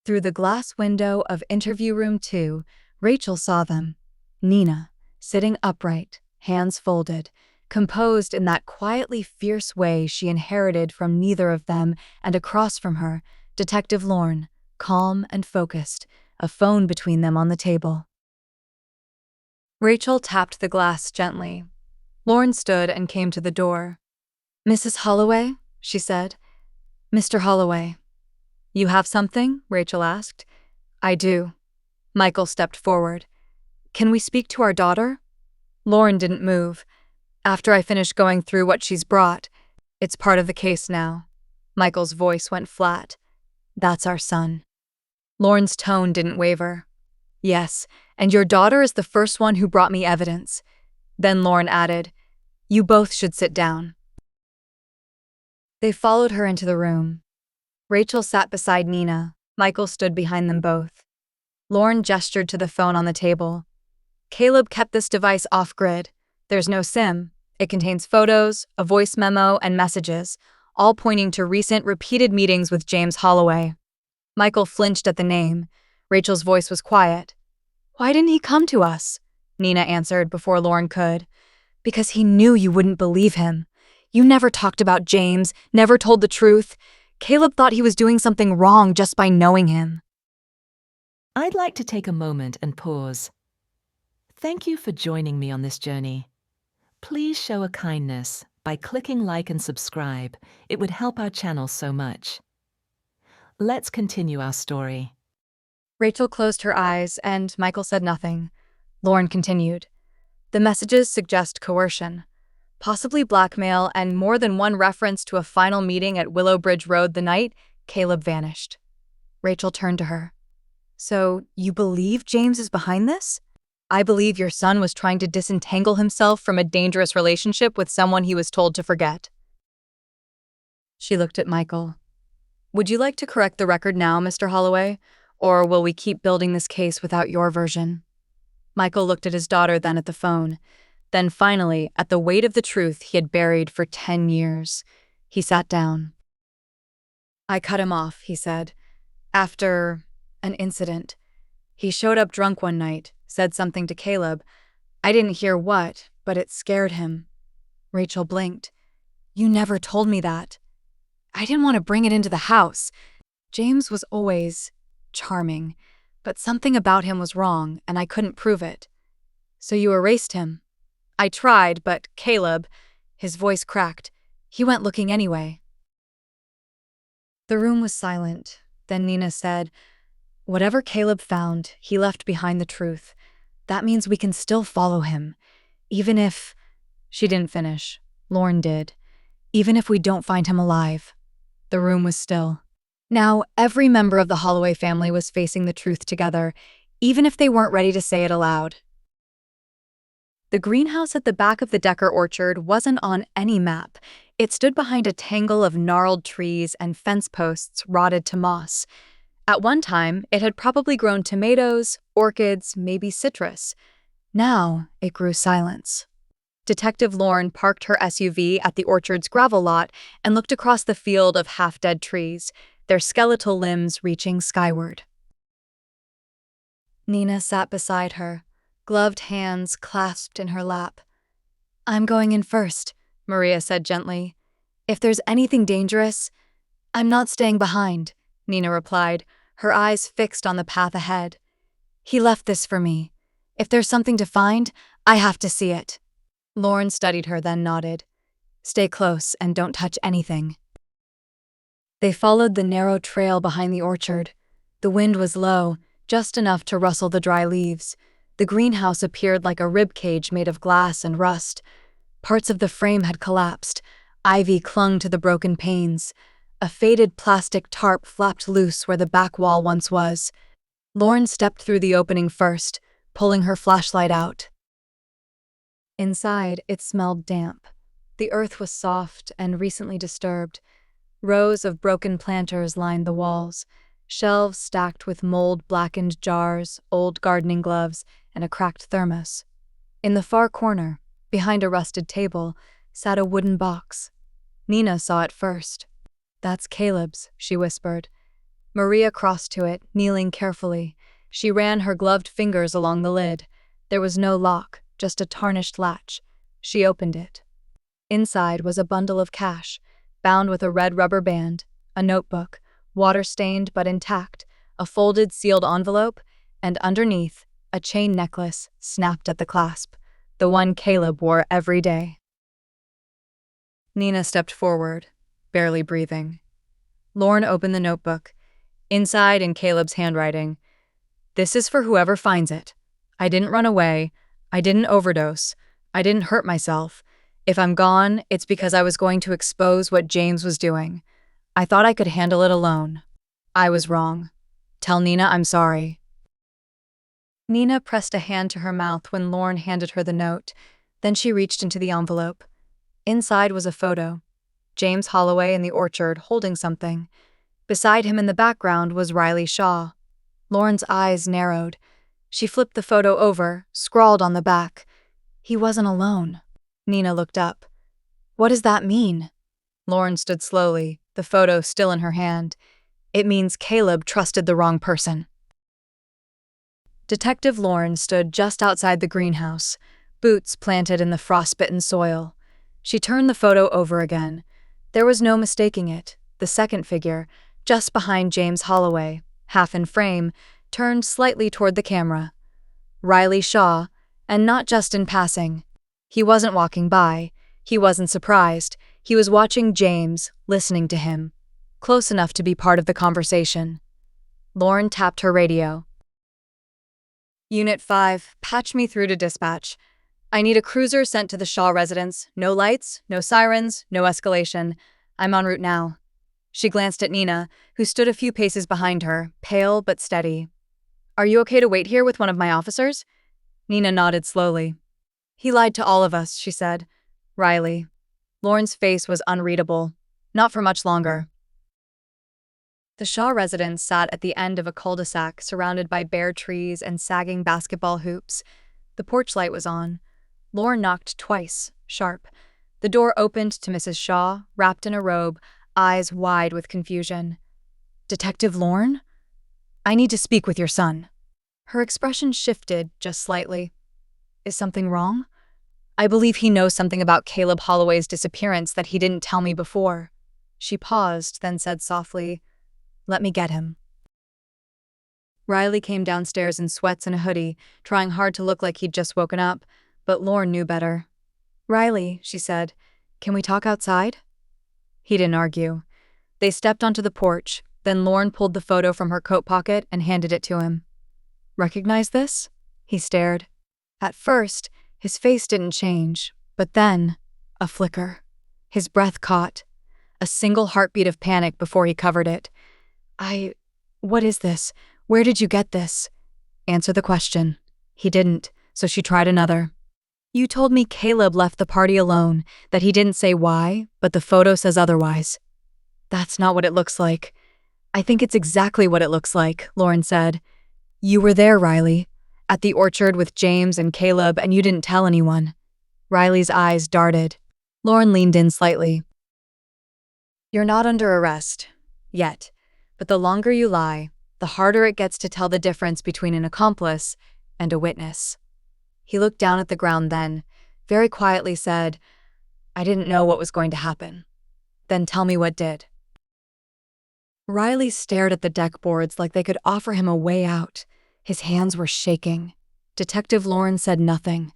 Through the glass window of interview room 2, Rachel saw them. Nina, sitting upright, hands folded, composed in that quietly fierce way she inherited from neither of them, and across from her, Detective Lorne, calm and focused, a phone between them on the table. Rachel tapped the glass gently. Lorne stood and came to the door. "Mrs. Holloway?" she said. "Mr. Holloway." "You have something?" Rachel asked. "I do." Michael stepped forward. "Can we speak to our daughter?" Lorne didn't move. "After I finish going through what she's brought, it's part of the case now." Michael's voice went flat. "That's our son." Lorne's tone didn't waver. "Yes, and your daughter is the first one who brought me evidence." Then Lorne added, "You both should sit down." They followed her into the room. Rachel sat beside Nina. Michael stood behind them both. Lorne gestured to the phone on the table. "Caleb kept this device off-grid. There's no SIM. It contains photos, a voice memo, and messages, all pointing to recent repeated meetings with James Holloway." Michael flinched at the name. Rachel's voice was quiet. "Why didn't he come to us?" Nina answered before Lorne could. "Because he knew you wouldn't believe him. You never talked about James, never told the truth. Caleb thought he was doing something wrong just by knowing him." I'd like to take a moment and pause. Thank you for joining me on this journey. Please show a kindness by clicking like and subscribe. It would help our channel so much. Let's continue our story. Rachel closed her eyes, and Michael said nothing. Lorne continued. "The messages suggest coercion, possibly blackmail, and more than one reference to a final meeting at Willowbridge Road the night Caleb vanished." Rachel turned to her. "So, you believe James is behind this?" "I believe your son was trying to disentangle himself from a dangerous relationship with someone he was told to forget." She looked at Michael. "Would you like to correct the record now, Mr. Holloway? Or will we keep building this case without your version?" Michael looked at his daughter, then at the phone. Then finally, at the weight of the truth he had buried for 10 years. He sat down. "I cut him off," he said, "after an incident. He showed up drunk one night, said something to Caleb. I didn't hear what, but it scared him." Rachel blinked. "You never told me that." "I didn't want to bring it into the house. James was always charming, but something about him was wrong, and I couldn't prove it." "So you erased him?" "I tried, but Caleb," his voice cracked, "he went looking anyway." The room was silent. Then Nina said, "Whatever Caleb found, he left behind the truth. That means we can still follow him. Even if—" She didn't finish. Lorne did. "Even if we don't find him alive." The room was still. Now, every member of the Holloway family was facing the truth together, even if they weren't ready to say it aloud. The greenhouse at the back of the Decker orchard wasn't on any map. It stood behind a tangle of gnarled trees and fence posts rotted to moss. At one time, it had probably grown tomatoes, orchids, maybe citrus. Now, it grew silence. Detective Lorne parked her SUV at the orchard's gravel lot and looked across the field of half-dead trees, their skeletal limbs reaching skyward. Nina sat beside her, gloved hands clasped in her lap. "I'm going in first," Maria said gently. "If there's anything dangerous—" "I'm not staying behind," Nina replied, her eyes fixed on the path ahead. "He left this for me. If there's something to find, I have to see it." Lorne studied her, then nodded. "Stay close and don't touch anything." They followed the narrow trail behind the orchard. The wind was low, just enough to rustle the dry leaves. The greenhouse appeared like a rib cage made of glass and rust. Parts of the frame had collapsed. Ivy clung to the broken panes. A faded plastic tarp flapped loose where the back wall once was. Lorne stepped through the opening first, pulling her flashlight out. Inside, it smelled damp. The earth was soft and recently disturbed. Rows of broken planters lined the walls, shelves stacked with mold-blackened jars, old gardening gloves, and a cracked thermos. In the far corner, behind a rusted table, sat a wooden box. Nina saw it first. "That's Caleb's," she whispered. Maria crossed to it, kneeling carefully. She ran her gloved fingers along the lid. There was no lock, just a tarnished latch. She opened it. Inside was a bundle of cash, bound with a red rubber band, a notebook, water-stained but intact, a folded sealed envelope, and underneath, a chain necklace snapped at the clasp, the one Caleb wore every day. Nina stepped forward, barely breathing. Lauren opened the notebook. Inside, in Caleb's handwriting, "This is for whoever finds it. I didn't run away. I didn't overdose. I didn't hurt myself. If I'm gone, it's because I was going to expose what James was doing. I thought I could handle it alone. I was wrong. Tell Nina I'm sorry." Nina pressed a hand to her mouth when Lauren handed her the note. Then she reached into the envelope. Inside was a photo. James Holloway in the orchard, holding something. Beside him in the background was Riley Shaw. Lauren's eyes narrowed. She flipped the photo over, scrawled on the back, "He wasn't alone." Nina looked up. "What does that mean?" Lauren stood slowly, the photo still in her hand. "It means Caleb trusted the wrong person." Detective Lauren stood just outside the greenhouse, boots planted in the frostbitten soil. She turned the photo over again. There was no mistaking it. The second figure, just behind James Holloway, half in frame, turned slightly toward the camera. Riley Shaw, and not just in passing. He wasn't walking by. He wasn't surprised. He was watching James, listening to him. Close enough to be part of the conversation. Lauren tapped her radio. "Unit 5, patch me through to dispatch. I need a cruiser sent to the Shaw residence. No lights, no sirens, no escalation. I'm en route now." She glanced at Nina, who stood a few paces behind her, pale but steady. "Are you okay to wait here with one of my officers?" Nina nodded slowly. "He lied to all of us," she said. "Riley." Lauren's face was unreadable. "Not for much longer." The Shaw residence sat at the end of a cul-de-sac surrounded by bare trees and sagging basketball hoops. The porch light was on. Lauren knocked twice, sharp. The door opened to Mrs. Shaw, wrapped in a robe, eyes wide with confusion. "Detective Lauren? I need to speak with your son." Her expression shifted just slightly. "Is something wrong? I believe he knows something about Caleb Holloway's disappearance that he didn't tell me before." She paused, then said softly, "Let me get him." Riley came downstairs in sweats and a hoodie, trying hard to look like he'd just woken up, but Lauren knew better. "Riley," she said, "can we talk outside?" He didn't argue. They stepped onto the porch, then Lauren pulled the photo from her coat pocket and handed it to him. "Recognize this?" He stared. At first, his face didn't change, but then, a flicker. His breath caught. A single heartbeat of panic before he covered it. What is this? Where did you get this?" "Answer the question." He didn't, so she tried another. "You told me Caleb left the party alone, that he didn't say why, but the photo says otherwise." "That's not what it looks like." "I think it's exactly what it looks like," Lauren said. "You were there, Riley, at the orchard with James and Caleb, and you didn't tell anyone." Riley's eyes darted. Lauren leaned in slightly. "You're not under arrest. Yet. But the longer you lie, the harder it gets to tell the difference between an accomplice and a witness." He looked down at the ground then, very quietly said, "I didn't know what was going to happen." "Then tell me what did." Riley stared at the deck boards like they could offer him a way out. His hands were shaking. Detective Lauren said nothing.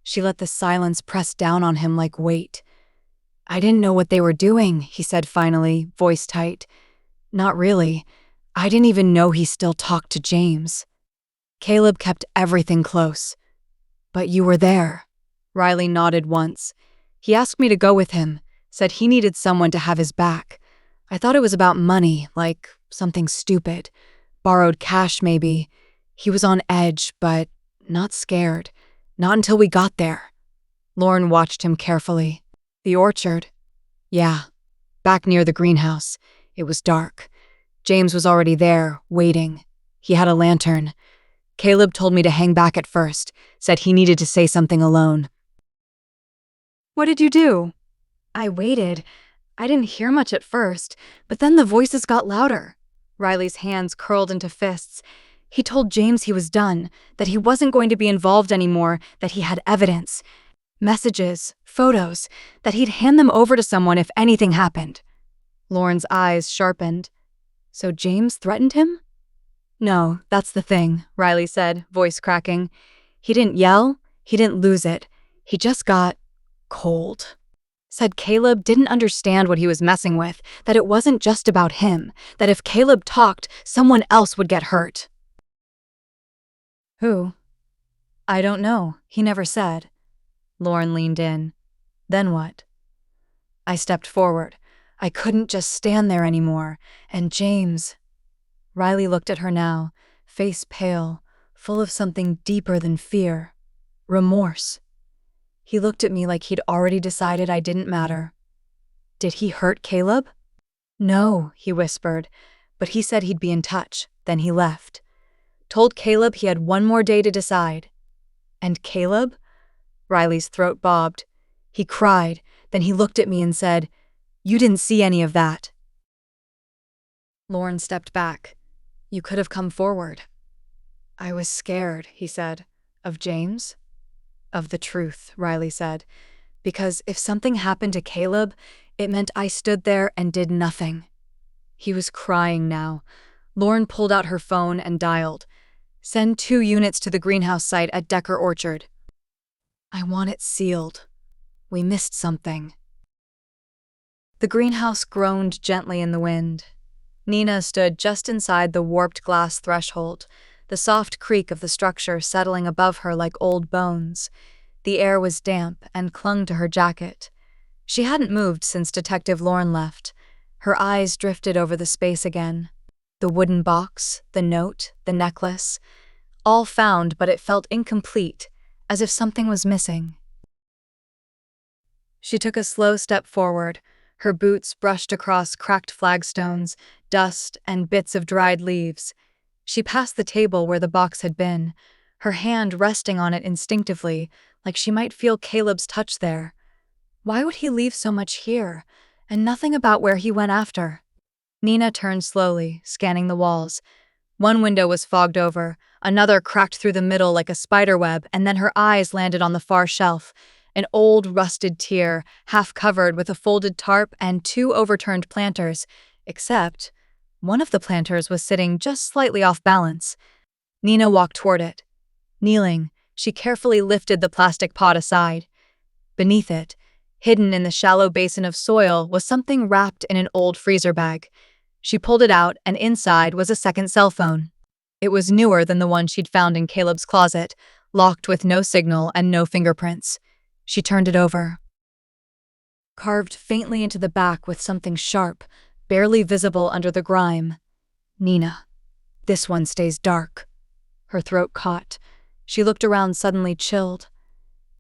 She let the silence press down on him like weight. "I didn't know what they were doing," he said finally, voice tight. "Not really. I didn't even know he still talked to James. Caleb kept everything close." "But you were there." Riley nodded once. "He asked me to go with him, said he needed someone to have his back. I thought it was about money, like something stupid. Borrowed cash, maybe. He was on edge, but not scared. Not until we got there." Lauren watched him carefully. "The orchard?" "Yeah. Back near the greenhouse. It was dark. James was already there, waiting. He had a lantern. Caleb told me to hang back at first, said he needed to say something alone." "What did you do?" "I waited. I didn't hear much at first, but then the voices got louder." Riley's hands curled into fists. He told James he was done, that he wasn't going to be involved anymore, that he had evidence, messages, photos, that he'd hand them over to someone if anything happened. Lauren's eyes sharpened. So James threatened him? No, that's the thing, Riley said, voice cracking. He didn't yell, he didn't lose it. He just got cold. Said Caleb didn't understand what he was messing with, that it wasn't just about him, that if Caleb talked, someone else would get hurt. Who? I don't know, he never said. Lauren leaned in. Then what? I stepped forward. I couldn't just stand there anymore. And James... Riley looked at her now, face pale, full of something deeper than fear. Remorse. He looked at me like he'd already decided I didn't matter. Did he hurt Caleb? No, he whispered, but he said he'd be in touch. Then he left. Told Caleb he had one more day to decide. And Caleb? Riley's throat bobbed. He cried, then he looked at me and said, "You didn't see any of that." Lauren stepped back. You could have come forward. I was scared, he said. Of James? Of the truth, Riley said. Because if something happened to Caleb, it meant I stood there and did nothing. He was crying now. Lauren pulled out her phone and dialed. Send 2 units to the greenhouse site at Decker Orchard. I want it sealed. We missed something. The greenhouse groaned gently in the wind. Nina stood just inside the warped glass threshold, the soft creak of the structure settling above her like old bones. The air was damp and clung to her jacket. She hadn't moved since Detective Lauren left. Her eyes drifted over the space again. The wooden box, the note, the necklace, all found, but it felt incomplete, as if something was missing. She took a slow step forward. Her boots brushed across cracked flagstones, dust, and bits of dried leaves. She passed the table where the box had been, her hand resting on it instinctively, like she might feel Caleb's touch there. Why would he leave so much here, and nothing about where he went after? Nina turned slowly, scanning the walls. One window was fogged over, another cracked through the middle like a spider web, and then her eyes landed on the far shelf. An old, rusted tier, half covered with a folded tarp and 2 overturned planters, except one of the planters was sitting just slightly off balance. Nina walked toward it. Kneeling, she carefully lifted the plastic pot aside. Beneath it, hidden in the shallow basin of soil, was something wrapped in an old freezer bag. She pulled it out, and inside was a second cell phone. It was newer than the one she'd found in Caleb's closet, locked with no signal and no fingerprints. She turned it over. Carved faintly into the back with something sharp, barely visible under the grime. Nina. This one stays dark. Her throat caught. She looked around, suddenly chilled.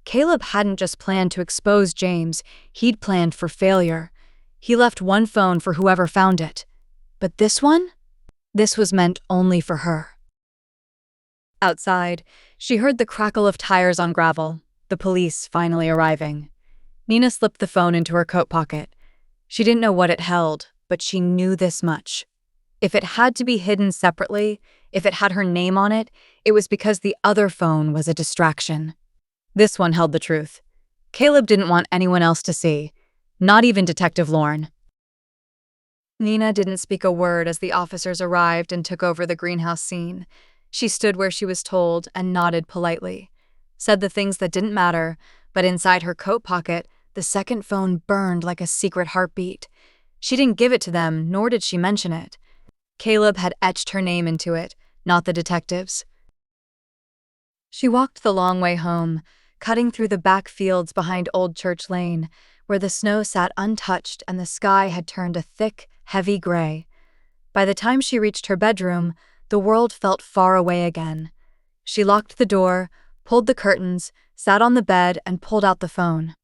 Caleb hadn't just planned to expose James, he'd planned for failure. He left one phone for whoever found it. But this one? This was meant only for her. Outside, she heard the crackle of tires on gravel, the police finally arriving. Nina slipped the phone into her coat pocket. She didn't know what it held, but she knew this much. If it had to be hidden separately, if it had her name on it, it was because the other phone was a distraction. This one held the truth. Caleb didn't want anyone else to see, not even Detective Lauren. Nina didn't speak a word as the officers arrived and took over the greenhouse scene. She stood where she was told and nodded politely. Said the things that didn't matter, but inside her coat pocket, the second phone burned like a secret heartbeat. She didn't give it to them, nor did she mention it. Caleb had etched her name into it, not the detective's. She walked the long way home, cutting through the back fields behind Old Church Lane, where the snow sat untouched and the sky had turned a thick, heavy gray. By the time she reached her bedroom, the world felt far away again. She locked the door, pulled the curtains, sat on the bed, and pulled out the phone.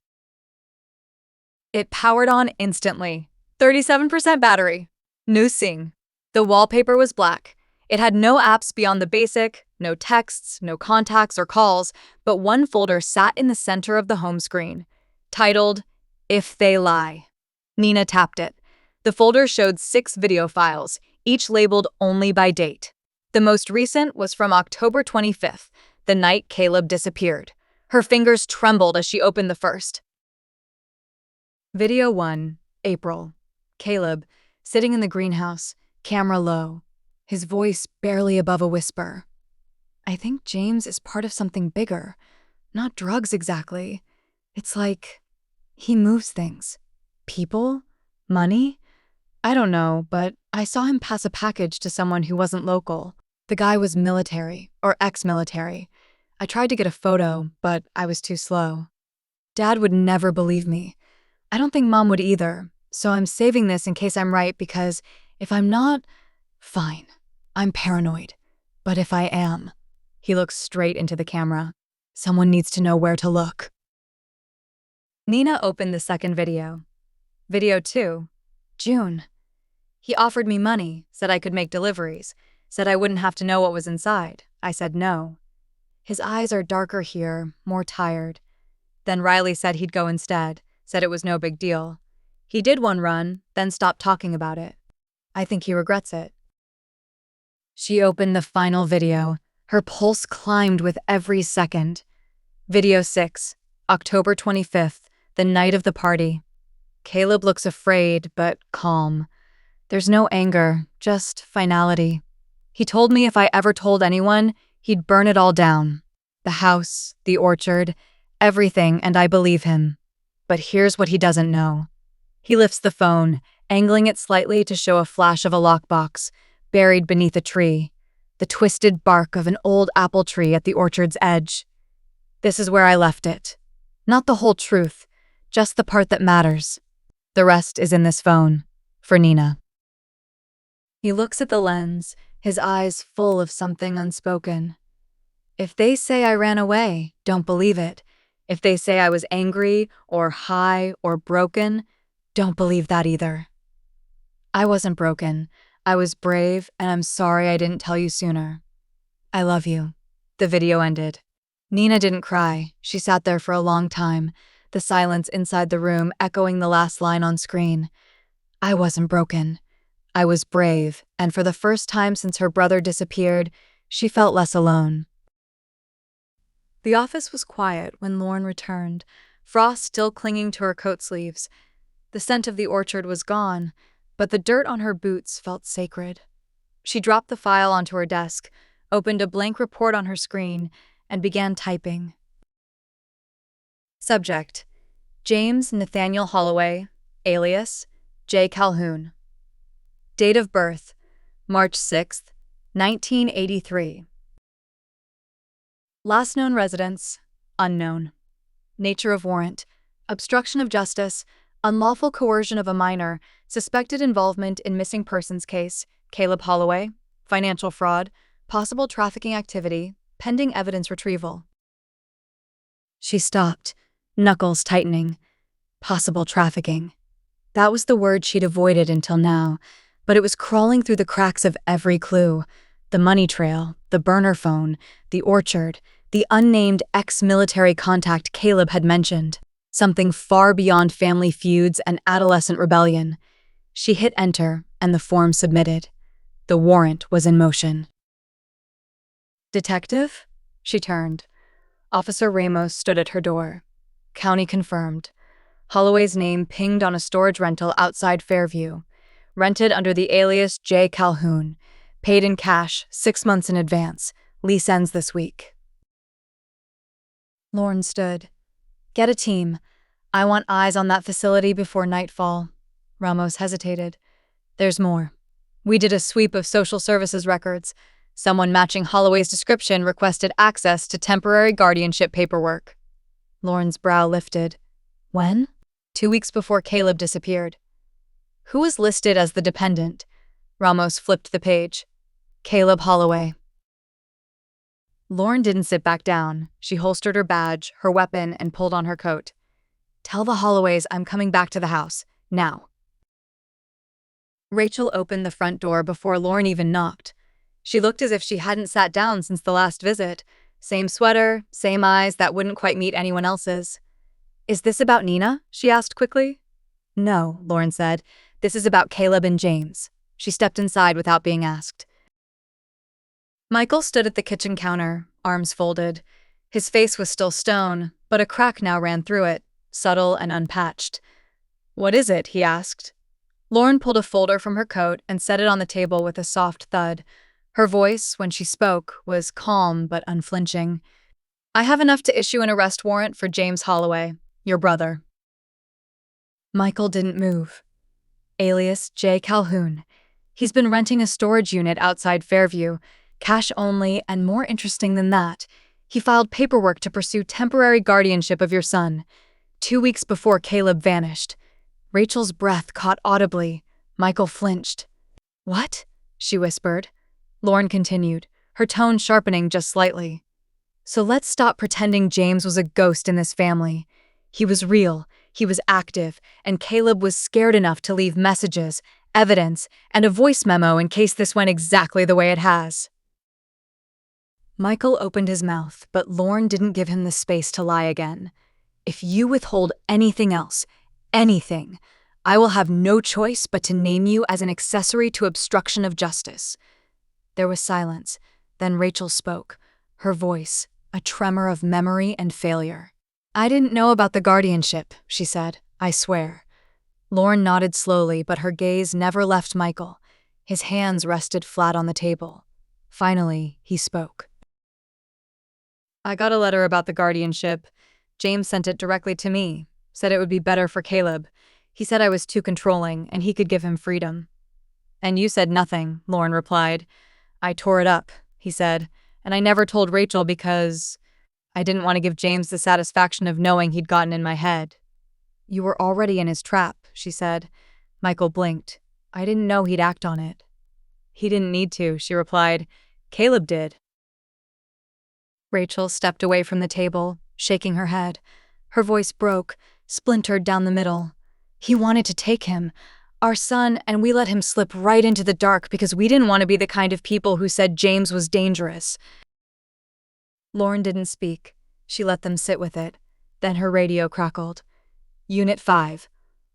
It powered on instantly. 37% battery. New scene. The wallpaper was black. It had no apps beyond the basic, no texts, no contacts or calls, but one folder sat in the center of the home screen, titled, If They Lie. Nina tapped it. The folder showed 6 video files, each labeled only by date. The most recent was from October 25th, the night Caleb disappeared. Her fingers trembled as she opened the first. Video 1, April. Caleb, sitting in the greenhouse, camera low, his voice barely above a whisper. I think James is part of something bigger. Not drugs exactly. It's like he moves things. People? Money? I don't know, but I saw him pass a package to someone who wasn't local. The guy was military, or ex-military. I tried to get a photo, but I was too slow. Dad would never believe me. I don't think Mom would either, so I'm saving this in case I'm right because if I'm not, fine. I'm paranoid. But if I am, he looks straight into the camera. Someone needs to know where to look. Nina opened the second video. Video 2, June. He offered me money, said I could make deliveries, said I wouldn't have to know what was inside. I said no. His eyes are darker here, more tired. Then Riley said he'd go instead, said it was no big deal. He did one run, then stopped talking about it. I think he regrets it. She opened the final video. Her pulse climbed with every second. Video 6, October 25th, the night of the party. Caleb looks afraid, but calm. There's no anger, just finality. He told me if I ever told anyone, he'd burn it all down. The house, the orchard, everything, and I believe him. But here's what he doesn't know. He lifts the phone, angling it slightly to show a flash of a lockbox, buried beneath a tree, the twisted bark of an old apple tree at the orchard's edge. This is where I left it. Not the whole truth, just the part that matters. The rest is in this phone, for Nina. He looks at the lens, his eyes full of something unspoken. If they say I ran away, don't believe it. If they say I was angry or high or broken, don't believe that either. I wasn't broken. I was brave, and I'm sorry I didn't tell you sooner. I love you. The video ended. Nina didn't cry. She sat there for a long time, the silence inside the room echoing the last line on screen. I wasn't broken. I was brave, and for the first time since her brother disappeared, she felt less alone. The office was quiet when Lauren returned, frost still clinging to her coat sleeves. The scent of the orchard was gone, but the dirt on her boots felt sacred. She dropped the file onto her desk, opened a blank report on her screen, and began typing. Subject: James Nathaniel Holloway, alias J. Calhoun. Date of birth: March 6, 1983. Last known residence: unknown. Nature of warrant: obstruction of justice, unlawful coercion of a minor, suspected involvement in missing persons case, Caleb Holloway, financial fraud, possible trafficking activity, pending evidence retrieval. She stopped, knuckles tightening. Possible trafficking. That was the word she'd avoided until now, but it was crawling through the cracks of every clue. The money trail, the burner phone, the orchard, the unnamed ex-military contact Caleb had mentioned. Something far beyond family feuds and adolescent rebellion. She hit enter, and the form submitted. The warrant was in motion. Detective? She turned. Officer Ramos stood at her door. County confirmed. Holloway's name pinged on a storage rental outside Fairview. Rented under the alias J. Calhoun. Paid in cash, 6 months in advance. Lease ends this week. Lauren stood. Get a team. I want eyes on that facility before nightfall. Ramos hesitated. There's more. We did a sweep of social services records. Someone matching Holloway's description requested access to temporary guardianship paperwork. Lauren's brow lifted. When? 2 weeks before Caleb disappeared. Who was listed as the dependent? Ramos flipped the page. Caleb Holloway. Lauren didn't sit back down. She holstered her badge, her weapon, and pulled on her coat. Tell the Holloways I'm coming back to the house. Now. Rachel opened the front door before Lauren even knocked. She looked as if she hadn't sat down since the last visit. Same sweater, same eyes that wouldn't quite meet anyone else's. Is this about Nina? She asked quickly. No, Lauren said. This is about Caleb and James. She stepped inside without being asked. Michael stood at the kitchen counter, arms folded. His face was still stone, but a crack now ran through it, subtle and unpatched. "What is it?" he asked. Lauren pulled a folder from her coat and set it on the table with a soft thud. Her voice, when she spoke, was calm but unflinching. "I have enough to issue an arrest warrant for James Holloway, your brother." Michael didn't move. Alias J. Calhoun. He's been renting a storage unit outside Fairview, cash only, and more interesting than that, he filed paperwork to pursue temporary guardianship of your son, 2 weeks before Caleb vanished. Rachel's breath caught audibly. Michael flinched. "What?" she whispered. Lauren continued, her tone sharpening just slightly. "So let's stop pretending James was a ghost in this family. He was real, he was active, and Caleb was scared enough to leave messages, evidence, and a voice memo in case this went exactly the way it has." Michael opened his mouth, but Lauren didn't give him the space to lie again. "If you withhold anything else, anything, I will have no choice but to name you as an accessory to obstruction of justice." There was silence. Then Rachel spoke, her voice a tremor of memory and failure. "I didn't know about the guardianship," she said. "I swear." Lauren nodded slowly, but her gaze never left Michael. His hands rested flat on the table. Finally, he spoke. "I got a letter about the guardianship. James sent it directly to me. Said it would be better for Caleb. He said I was too controlling, and he could give him freedom." "And you said nothing," Lauren replied. "I tore it up," he said, "and I never told Rachel because I didn't want to give James the satisfaction of knowing he'd gotten in my head." "You were already in his trap," she said. Michael blinked. "I didn't know he'd act on it." "He didn't need to," she replied. "Caleb did." Rachel stepped away from the table, shaking her head. Her voice broke, splintered down the middle. "He wanted to take him, our son, and we let him slip right into the dark because we didn't want to be the kind of people who said James was dangerous." Lauren didn't speak. She let them sit with it. Then her radio crackled. "Unit 5.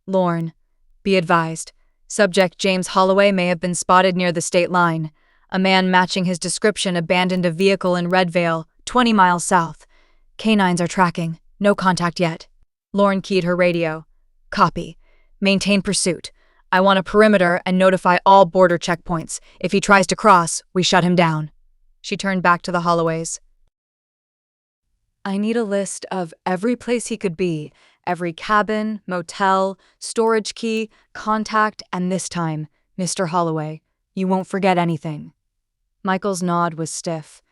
Lauren, be advised. Subject James Holloway may have been spotted near the state line. A man matching his description abandoned a vehicle in Redvale, 20 miles south. Canines are tracking. No contact yet." Lauren keyed her radio. "Copy. Maintain pursuit. I want a perimeter and notify all border checkpoints. If he tries to cross, we shut him down." She turned back to the Holloways. "I need a list of every place he could be, every cabin, motel, storage key, contact, and this time, Mr. Holloway, you won't forget anything." Michael's nod was stiff,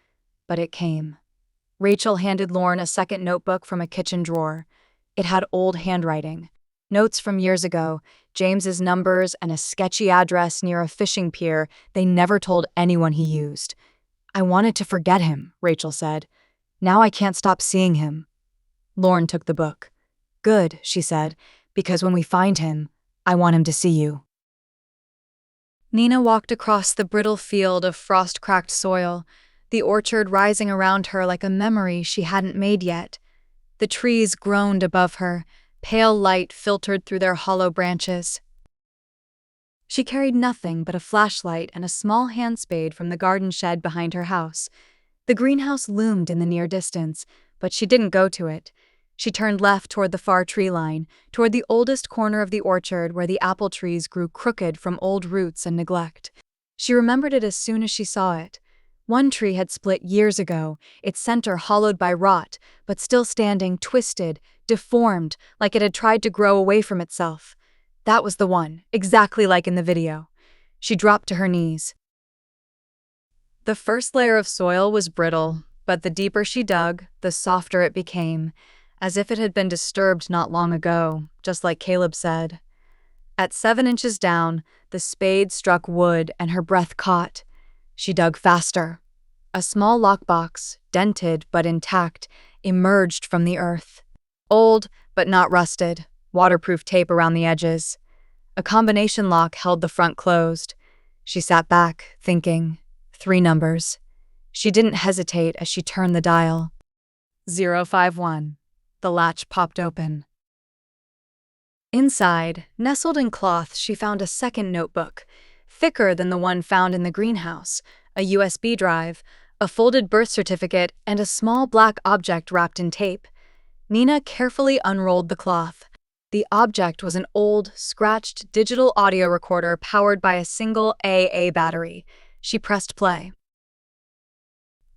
but it came. Rachel handed Lauren a second notebook from a kitchen drawer. It had old handwriting. Notes from years ago, James's numbers, and a sketchy address near a fishing pier they never told anyone he used. "I wanted to forget him," Rachel said. "Now I can't stop seeing him." Lauren took the book. "Good," she said, "because when we find him, I want him to see you." Nina walked across the brittle field of frost-cracked soil, the orchard rising around her like a memory she hadn't made yet. The trees groaned above her, pale light filtered through their hollow branches. She carried nothing but a flashlight and a small hand spade from the garden shed behind her house. The greenhouse loomed in the near distance, but she didn't go to it. She turned left toward the far tree line, toward the oldest corner of the orchard where the apple trees grew crooked from old roots and neglect. She remembered it as soon as she saw it. One tree had split years ago, its center hollowed by rot, but still standing twisted, deformed, like it had tried to grow away from itself. That was the one, exactly like in the video. She dropped to her knees. The first layer of soil was brittle, but the deeper she dug, the softer it became, as if it had been disturbed not long ago, just like Caleb said. At 7 inches down, the spade struck wood and her breath caught. She dug faster. A small lockbox, dented but intact, emerged from the earth. Old, but not rusted, waterproof tape around the edges. A combination lock held the front closed. She sat back, thinking. 3 numbers. She didn't hesitate as she turned the dial. 051. The latch popped open. Inside, nestled in cloth, she found a second notebook, thicker than the one found in the greenhouse, a USB drive, a folded birth certificate, and a small black object wrapped in tape. Nina carefully unrolled the cloth. The object was an old, scratched digital audio recorder powered by a single AA battery. She pressed play.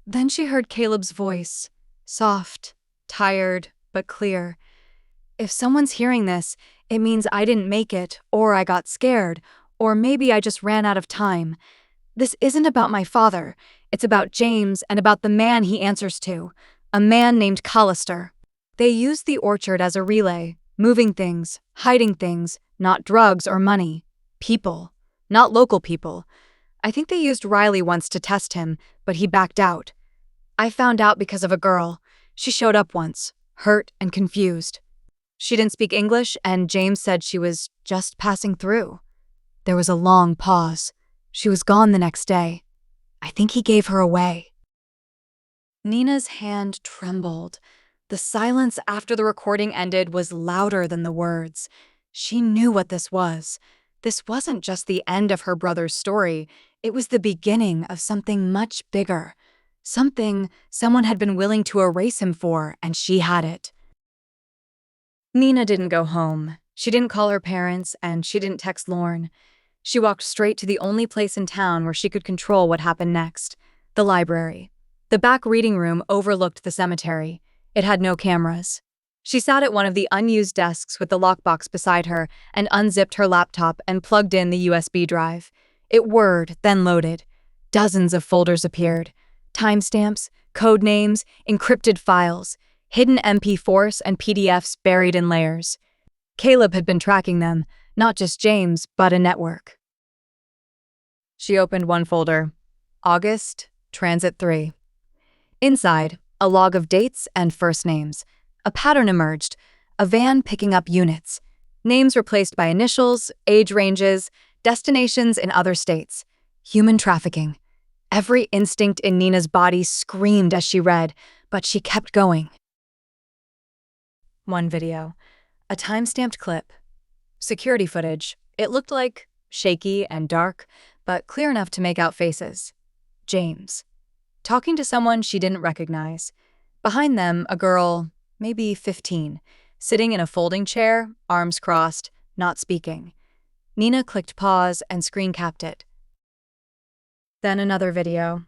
Then she heard Caleb's voice, soft, tired, but clear. If someone's hearing this, it means I didn't make it, or I got scared, or maybe I just ran out of time. This isn't about my father. It's about James and about the man he answers to, a man named Callister. They used the orchard as a relay, moving things, hiding things, not drugs or money. People, not local people. I think they used Riley once to test him, but he backed out. I found out because of a girl. She showed up once, hurt and confused. She didn't speak English, and James said she was just passing through. There was a long pause. She was gone the next day. I think he gave her away. Nina's hand trembled. The silence after the recording ended was louder than the words. She knew what this was. This wasn't just the end of her brother's story. It was the beginning of something much bigger. Something someone had been willing to erase him for, and she had it. Nina didn't go home. She didn't call her parents, and she didn't text Lorne. She walked straight to the only place in town where she could control what happened next, the library. The back reading room overlooked the cemetery. It had no cameras. She sat at one of the unused desks with the lockbox beside her and unzipped her laptop and plugged in the USB drive. It whirred, then loaded. Dozens of folders appeared. Timestamps, code names, encrypted files, hidden MP4s and PDFs buried in layers. Caleb had been tracking them, not just James, but a network. She opened one folder. August, Transit 3. Inside, a log of dates and first names. A pattern emerged, a van picking up units. Names replaced by initials, age ranges, destinations in other states. Human trafficking. Every instinct in Nina's body screamed as she read, but she kept going. One video. A time-stamped clip. Security footage. It looked like shaky and dark, but clear enough to make out faces. James. Talking to someone she didn't recognize. Behind them, a girl, maybe 15, sitting in a folding chair, arms crossed, not speaking. Nina clicked pause and screen capped it. Then another video.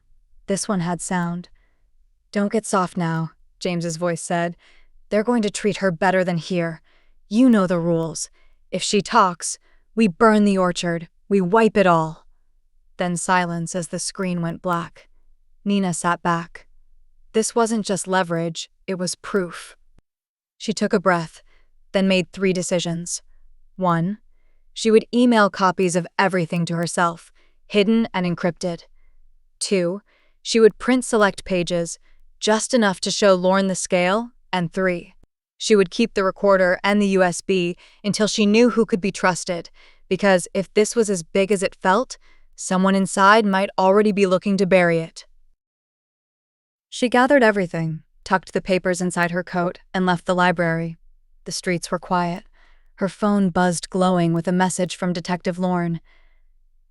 This one had sound. "Don't get soft now," James's voice said. "They're going to treat her better than here. You know the rules. If she talks, we burn the orchard. We wipe it all." Then silence as the screen went black. Nina sat back. This wasn't just leverage, it was proof. She took a breath, then made 3 decisions. 1. She would email copies of everything to herself, hidden and encrypted. 2. She would print select pages, just enough to show Lorne the scale. And 3. She would keep the recorder and the USB until she knew who could be trusted, because if this was as big as it felt, someone inside might already be looking to bury it. She gathered everything, tucked the papers inside her coat, and left the library. The streets were quiet. Her phone buzzed glowing with a message from Detective Lorne.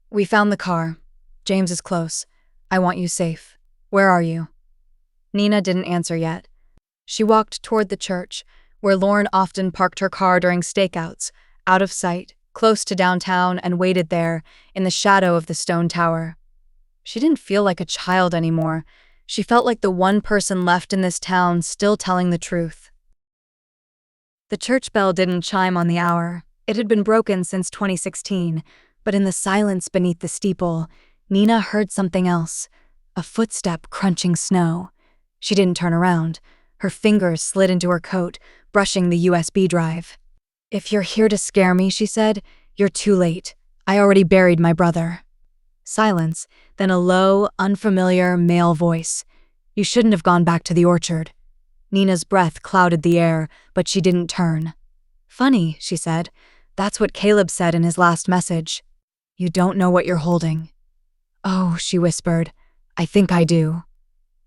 "We found the car. James is close. I want you safe. Where are you?" Nina didn't answer yet. She walked toward the church, where Lorne often parked her car during stakeouts, out of sight, close to downtown, and waited there, in the shadow of the stone tower. She didn't feel like a child anymore. She felt like the one person left in this town still telling the truth. The church bell didn't chime on the hour. It had been broken since 2016, but in the silence beneath the steeple, Nina heard something else, a footstep crunching snow. She didn't turn around. Her fingers slid into her coat, brushing the USB drive. "If you're here to scare me," she said, "you're too late. I already buried my brother." Silence, then a low, unfamiliar male voice. "You shouldn't have gone back to the orchard." Nina's breath clouded the air, but she didn't turn. "Funny," she said. "That's what Caleb said in his last message. You don't know what you're holding." "Oh," she whispered. "I think I do."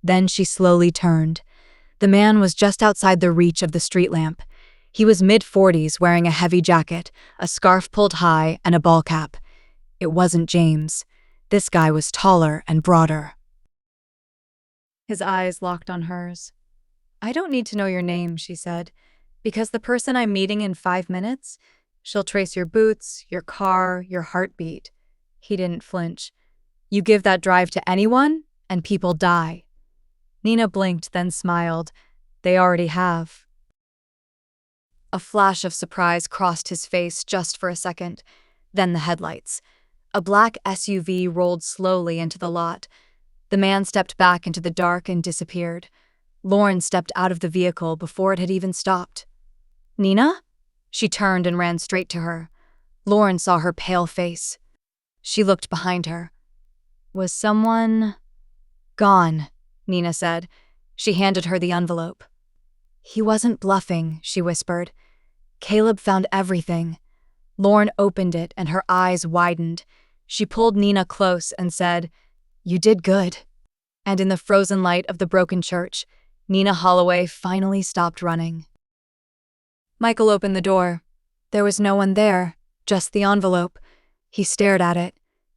Then she slowly turned. The man was just outside the reach of the street lamp. He was mid-40s, wearing a heavy jacket, a scarf pulled high, and a ball cap. It wasn't James. This guy was taller and broader. His eyes locked on hers. "I don't need to know your name," she said, "because the person I'm meeting in 5 minutes, she'll trace your boots, your car, your heartbeat." He didn't flinch. "You give that drive to anyone, and people die." Nina blinked, then smiled. "They already have." A flash of surprise crossed his face just for a second. Then the headlights. A black SUV rolled slowly into the lot. The man stepped back into the dark and disappeared. Lauren stepped out of the vehicle before it had even stopped. "Nina?" She turned and ran straight to her. Lauren saw her pale face. She looked behind her. "Was someone—" "Gone," Nina said. She handed her the envelope. "He wasn't bluffing," she whispered. "Caleb found everything." Lauren opened it and her eyes widened. She pulled Nina close and said, "You did good." And in the frozen light of the broken church, Nina Holloway finally stopped running. Michael opened the door. There was no one there, just the envelope. He stared at it.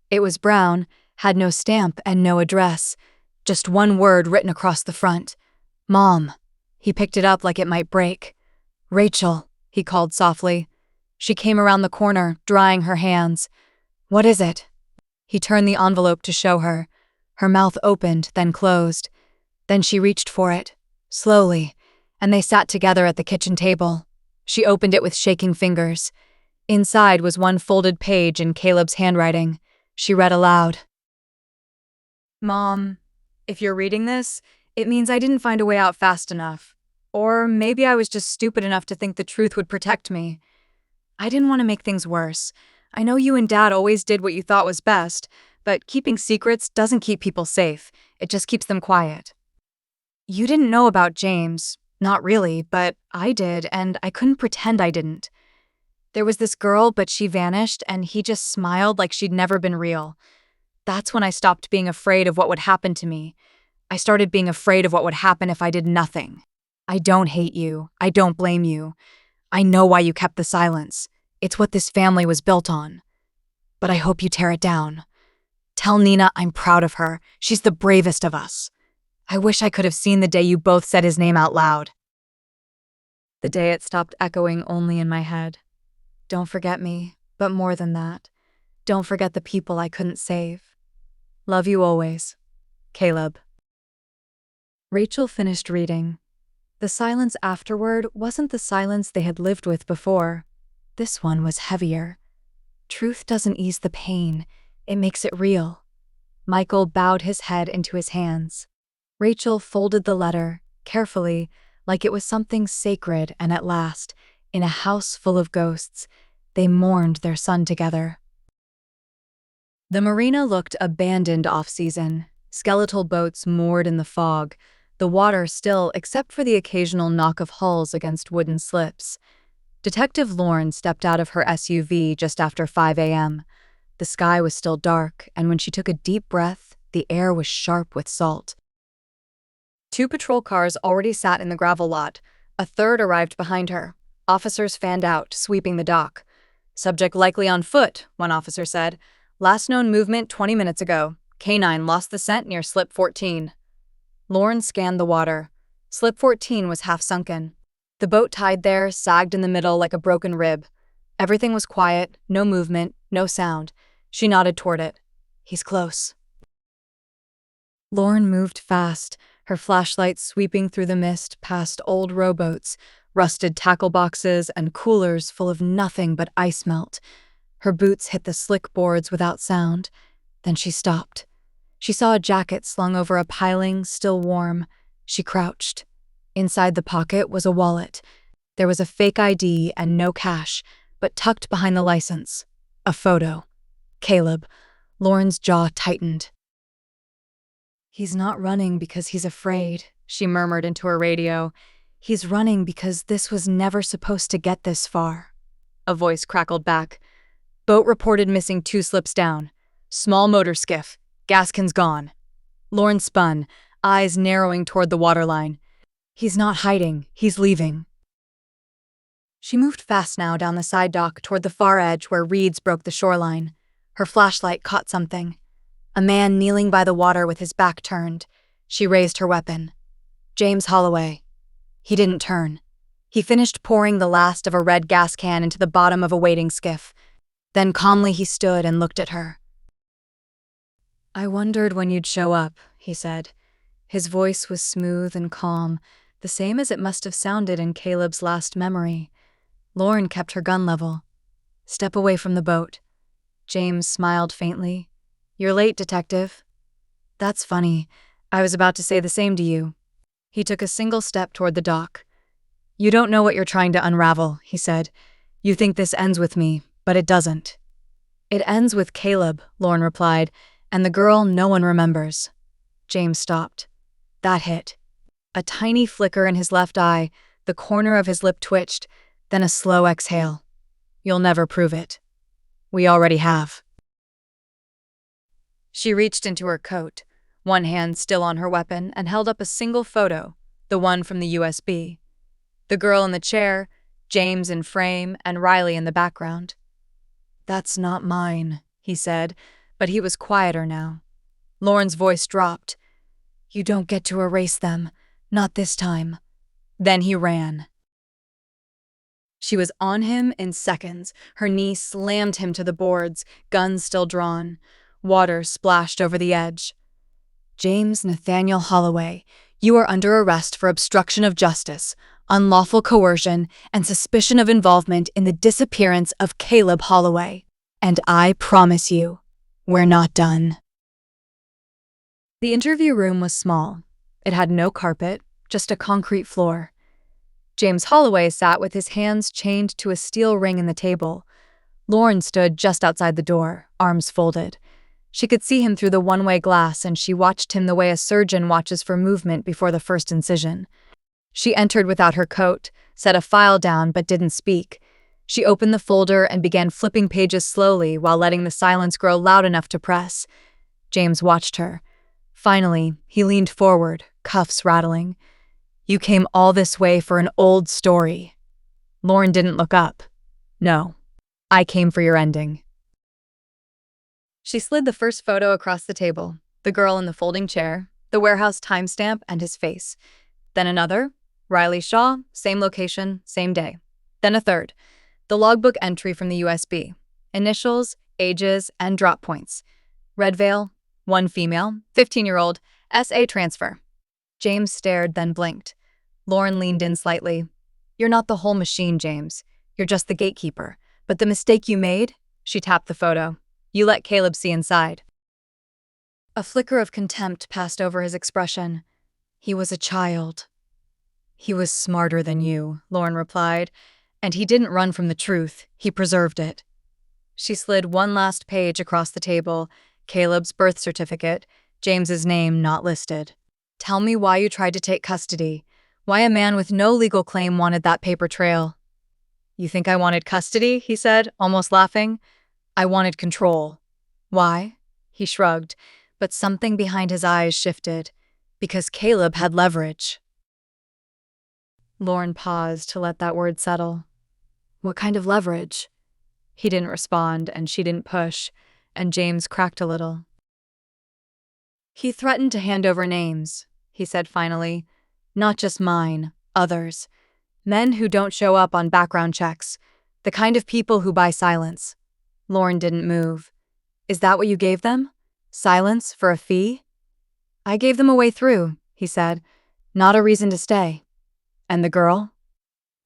It was brown, had no stamp and no address. Just one word written across the front. "Mom." He picked it up like it might break. "Rachel," he called softly. She came around the corner, drying her hands. "What is it?" He turned the envelope to show her. Her mouth opened, then closed. Then she reached for it, slowly, and they sat together at the kitchen table. She opened it with shaking fingers. Inside was one folded page in Caleb's handwriting. She read aloud. "Mom, if you're reading this, it means I didn't find a way out fast enough. Or maybe I was just stupid enough to think the truth would protect me. I didn't want to make things worse. I know you and Dad always did what you thought was best, but keeping secrets doesn't keep people safe. It just keeps them quiet. You didn't know about James. Not really, but I did, and I couldn't pretend I didn't. There was this girl, but she vanished, and he just smiled like she'd never been real. That's when I stopped being afraid of what would happen to me. I started being afraid of what would happen if I did nothing. I don't hate you. I don't blame you. I know why you kept the silence. It's what this family was built on. But I hope you tear it down. Tell Nina I'm proud of her. She's the bravest of us. I wish I could have seen the day you both said his name out loud." The day it stopped echoing only in my head. Don't forget me, but more than that, don't forget the people I couldn't save. Love you always. Caleb. Rachel finished reading. The silence afterward wasn't the silence they had lived with before. This one was heavier. Truth doesn't ease the pain, it makes it real. Michael bowed his head into his hands. Rachel folded the letter, carefully, like it was something sacred, and at last, in a house full of ghosts, they mourned their son together. The marina looked abandoned off-season, skeletal boats moored in the fog, the water still except for the occasional knock of hulls against wooden slips. Detective Lauren stepped out of her SUV just after 5 a.m. The sky was still dark, and when she took a deep breath, the air was sharp with salt. 2 patrol cars already sat in the gravel lot. A third arrived behind her. Officers fanned out, sweeping the dock. "Subject likely on foot," one officer said. "Last known movement 20 minutes ago. K9 lost the scent near Slip 14. Lauren scanned the water. Slip 14 was half sunken. The boat tied there sagged in the middle like a broken rib. Everything was quiet, no movement, no sound. She nodded toward it. "He's close." Lauren moved fast, her flashlight sweeping through the mist past old rowboats, rusted tackle boxes, and coolers full of nothing but ice melt. Her boots hit the slick boards without sound. Then she stopped. She saw a jacket slung over a piling, still warm. She crouched. Inside the pocket was a wallet. There was a fake ID and no cash, but tucked behind the license, a photo. Caleb. Lauren's jaw tightened. "He's not running because he's afraid," she murmured into her radio. "He's running because this was never supposed to get this far." A voice crackled back. "Boat reported missing 2 slips down. Small motor skiff. Gaskins gone." Lauren spun, eyes narrowing toward the waterline. "He's not hiding. He's leaving." She moved fast now down the side dock toward the far edge where reeds broke the shoreline. Her flashlight caught something. a man kneeling by the water with his back turned. She raised her weapon. James Holloway. He didn't turn. He finished pouring the last of a red gas can into the bottom of a waiting skiff. Then calmly he stood and looked at her. "I wondered when you'd show up," he said. His voice was smooth and calm, the same as it must have sounded in Caleb's last memory. Lauren kept her gun level. "Step away from the boat." James smiled faintly. "You're late, detective." "That's funny. I was about to say the same to you." He took a single step toward the dock. "You don't know what you're trying to unravel," he said. "You think this ends with me, but it doesn't." "It ends with Caleb," Lauren replied, "and the girl no one remembers." James stopped. That hit. A tiny flicker in his left eye, the corner of his lip twitched, then a slow exhale. "You'll never prove it." "We already have." She reached into her coat, one hand still on her weapon, and held up a single photo, the one from the USB. The girl in the chair, James in frame, and Riley in the background. "That's not mine," he said, but he was quieter now. Lauren's voice dropped. "You don't get to erase them. Not this time." Then he ran. She was on him in seconds. Her knee slammed him to the boards, gun still drawn. Water splashed over the edge. "James Nathaniel Holloway, you are under arrest for obstruction of justice, unlawful coercion, and suspicion of involvement in the disappearance of Caleb Holloway. And I promise you, we're not done." The interview room was small. It had no carpet, just a concrete floor. James Holloway sat with his hands chained to a steel ring in the table. Lauren stood just outside the door, arms folded. She could see him through the one-way glass, and she watched him the way a surgeon watches for movement before the first incision. She entered without her coat, set a file down but didn't speak. She opened the folder and began flipping pages slowly while letting the silence grow loud enough to press. James watched her. Finally, he leaned forward, cuffs rattling. "You came all this way for an old story." Lauren didn't look up. "No, I came for your ending." She slid the first photo across the table, the girl in the folding chair, the warehouse timestamp, and his face. Then another, Riley Shaw, same location, same day. Then a third, the logbook entry from the USB, initials, ages, and drop points. Redvale, one female, 15-year-old, SA transfer. James stared, then blinked. Lauren leaned in slightly. "You're not the whole machine, James. You're just the gatekeeper. But the mistake you made," she tapped the photo, "you let Caleb see inside." A flicker of contempt passed over his expression. "He was a child." "He was smarter than you," Lauren replied. "And he didn't run from the truth. He preserved it." She slid one last page across the table, Caleb's birth certificate, James's name not listed. "Tell me why you tried to take custody. Why a man with no legal claim wanted that paper trail." "You think I wanted custody?" he said, almost laughing. "I wanted control." "Why?" He shrugged, but something behind his eyes shifted. "Because Caleb had leverage." Lauren paused to let that word settle. "What kind of leverage?" He didn't respond, and she didn't push, and James cracked a little. "He threatened to hand over names," he said finally. "Not just mine, others. Men who don't show up on background checks. The kind of people who buy silence." Lauren didn't move. "Is that what you gave them? Silence for a fee?" "I gave them a way through," he said. "Not a reason to stay." "And the girl?"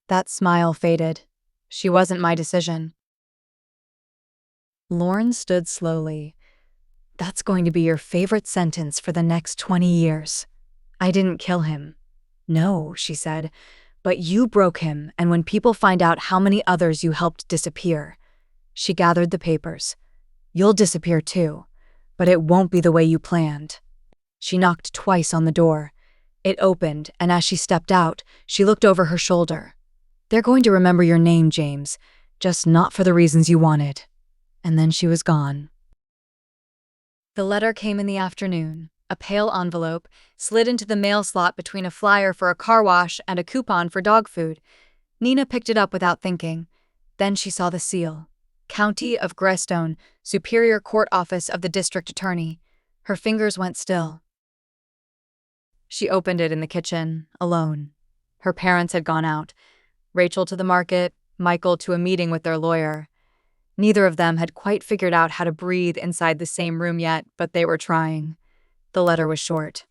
That smile faded. "She wasn't my decision." Lauren stood slowly. "That's going to be your favorite sentence for the next 20 years. I didn't kill him." "No," she said, "but you broke him, and when people find out how many others you helped disappear." She gathered the papers. "You'll disappear too, but it won't be the way you planned." She knocked twice on the door. It opened, and as she stepped out, she looked over her shoulder. "They're going to remember your name, James, just not for the reasons you wanted." And then she was gone. The letter came in the afternoon, a pale envelope, slid into the mail slot between a flyer for a car wash and a coupon for dog food. Nina picked it up without thinking. Then she saw the seal. County of Greystone, Superior Court Office of the District Attorney. Her fingers went still. She opened it in the kitchen, alone. Her parents had gone out. Rachel to the market, Michael to a meeting with their lawyer. Neither of them had quite figured out how to breathe inside the same room yet, but they were trying. The letter was short.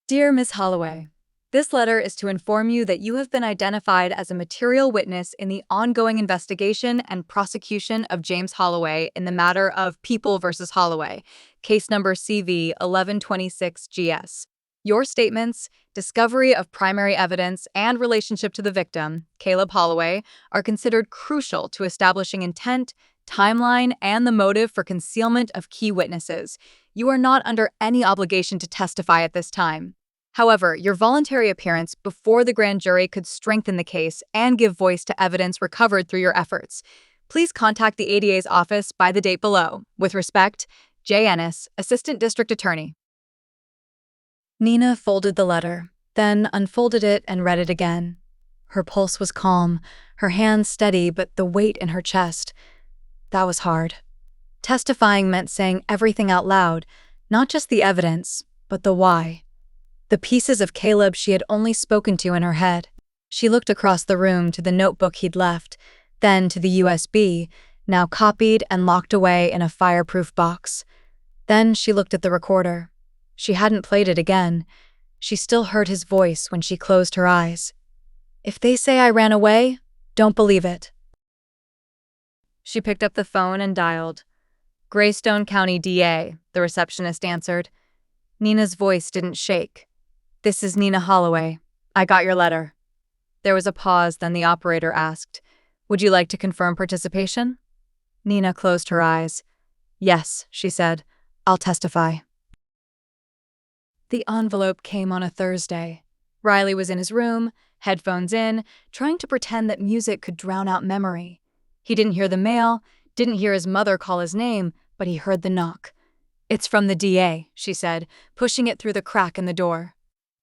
Dear Miss Holloway, this letter is to inform you that you have been identified as a material witness in the ongoing investigation and prosecution of James Holloway in the matter of People versus Holloway, case number CV 1126GS. Your statements, discovery of primary evidence, and relationship to the victim, Caleb Holloway, are considered crucial to establishing intent, timeline, and the motive for concealment of key witnesses. You are not under any obligation to testify at this time. However, your voluntary appearance before the grand jury could strengthen the case and give voice to evidence recovered through your efforts. Please contact the ADA's office by the date below. With respect, J. Ennis, Assistant District Attorney. Nina folded the letter, then unfolded it and read it again. Her pulse was calm, her hands steady, but the weight in her chest. That was hard. Testifying meant saying everything out loud, not just the evidence, but the why. The pieces of Caleb she had only spoken to in her head. She looked across the room to the notebook he'd left, then to the USB, now copied and locked away in a fireproof box. Then she looked at the recorder. She hadn't played it again. She still heard his voice when she closed her eyes. If they say I ran away, don't believe it. She picked up the phone and dialed. Greystone County DA, the receptionist answered. Nina's voice didn't shake. This is Nina Holloway. I got your letter. There was a pause, then the operator asked, Would you like to confirm participation? Nina closed her eyes. Yes, she said. I'll testify. The envelope came on a Thursday. Riley was in his room, headphones in, trying to pretend that music could drown out memory. He didn't hear the mail, didn't hear his mother call his name, but he heard the knock. It's from the DA, she said, pushing it through the crack in the door.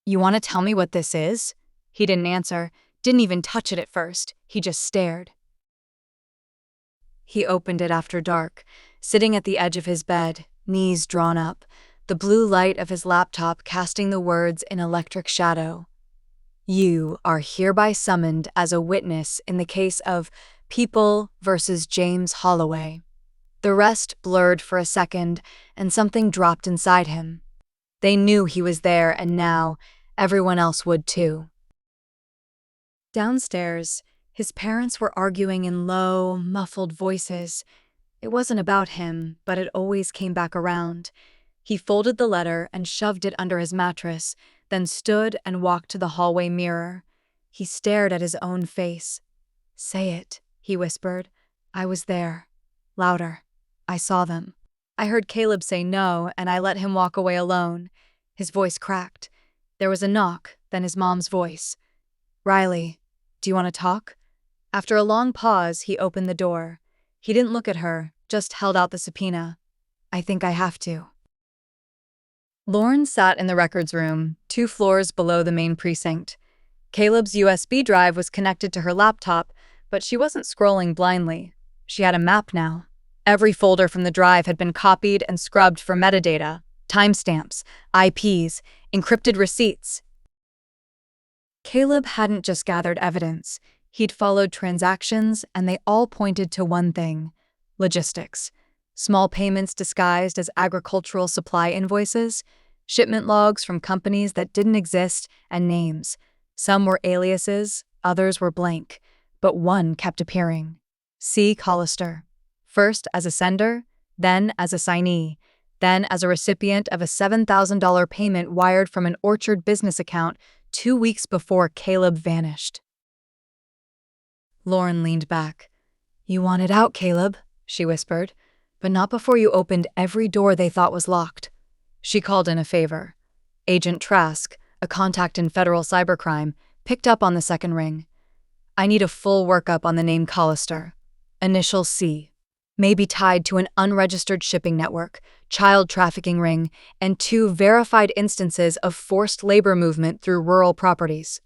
You want to tell me what this is? He didn't answer, didn't even touch it at first. He just stared. He opened it after dark, sitting at the edge of his bed, knees drawn up, the blue light of his laptop casting the words in electric shadow. You are hereby summoned as a witness in the case of People versus James Holloway. The rest blurred for a second, and something dropped inside him. They knew he was there, and now everyone else would too. Downstairs, his parents were arguing in low, muffled voices. It wasn't about him, but it always came back around. He folded the letter and shoved it under his mattress, then stood and walked to the hallway mirror. He stared at his own face. Say it, he whispered. I was there. Louder. I saw them. I heard Caleb say no, and I let him walk away alone. His voice cracked. There was a knock, then his mom's voice. Riley, do you want to talk? After a long pause, he opened the door. He didn't look at her, just held out the subpoena. I think I have to. Lauren sat in the records room, 2 floors below the main precinct. Caleb's USB drive was connected to her laptop, but she wasn't scrolling blindly. She had a map now. Every folder from the drive had been copied and scrubbed for metadata, timestamps, IPs, encrypted receipts. Caleb hadn't just gathered evidence. He'd followed transactions, and they all pointed to one thing: logistics. Small payments disguised as agricultural supply invoices, shipment logs from companies that didn't exist, and names. Some were aliases, others were blank, but one kept appearing. C. Collister. First as a sender, then as a signee, then as a recipient of a $7,000 payment wired from an Orchard business account 2 weeks before Caleb vanished. Lauren leaned back. You want it out, Caleb, she whispered, but not before you opened every door they thought was locked. She called in a favor. Agent Trask, a contact in federal cybercrime, picked up on the second ring. I need a full workup on the name Collister. Initial C. Maybe tied to an unregistered shipping network, child trafficking ring, and 2 verified instances of forced labor movement through rural properties.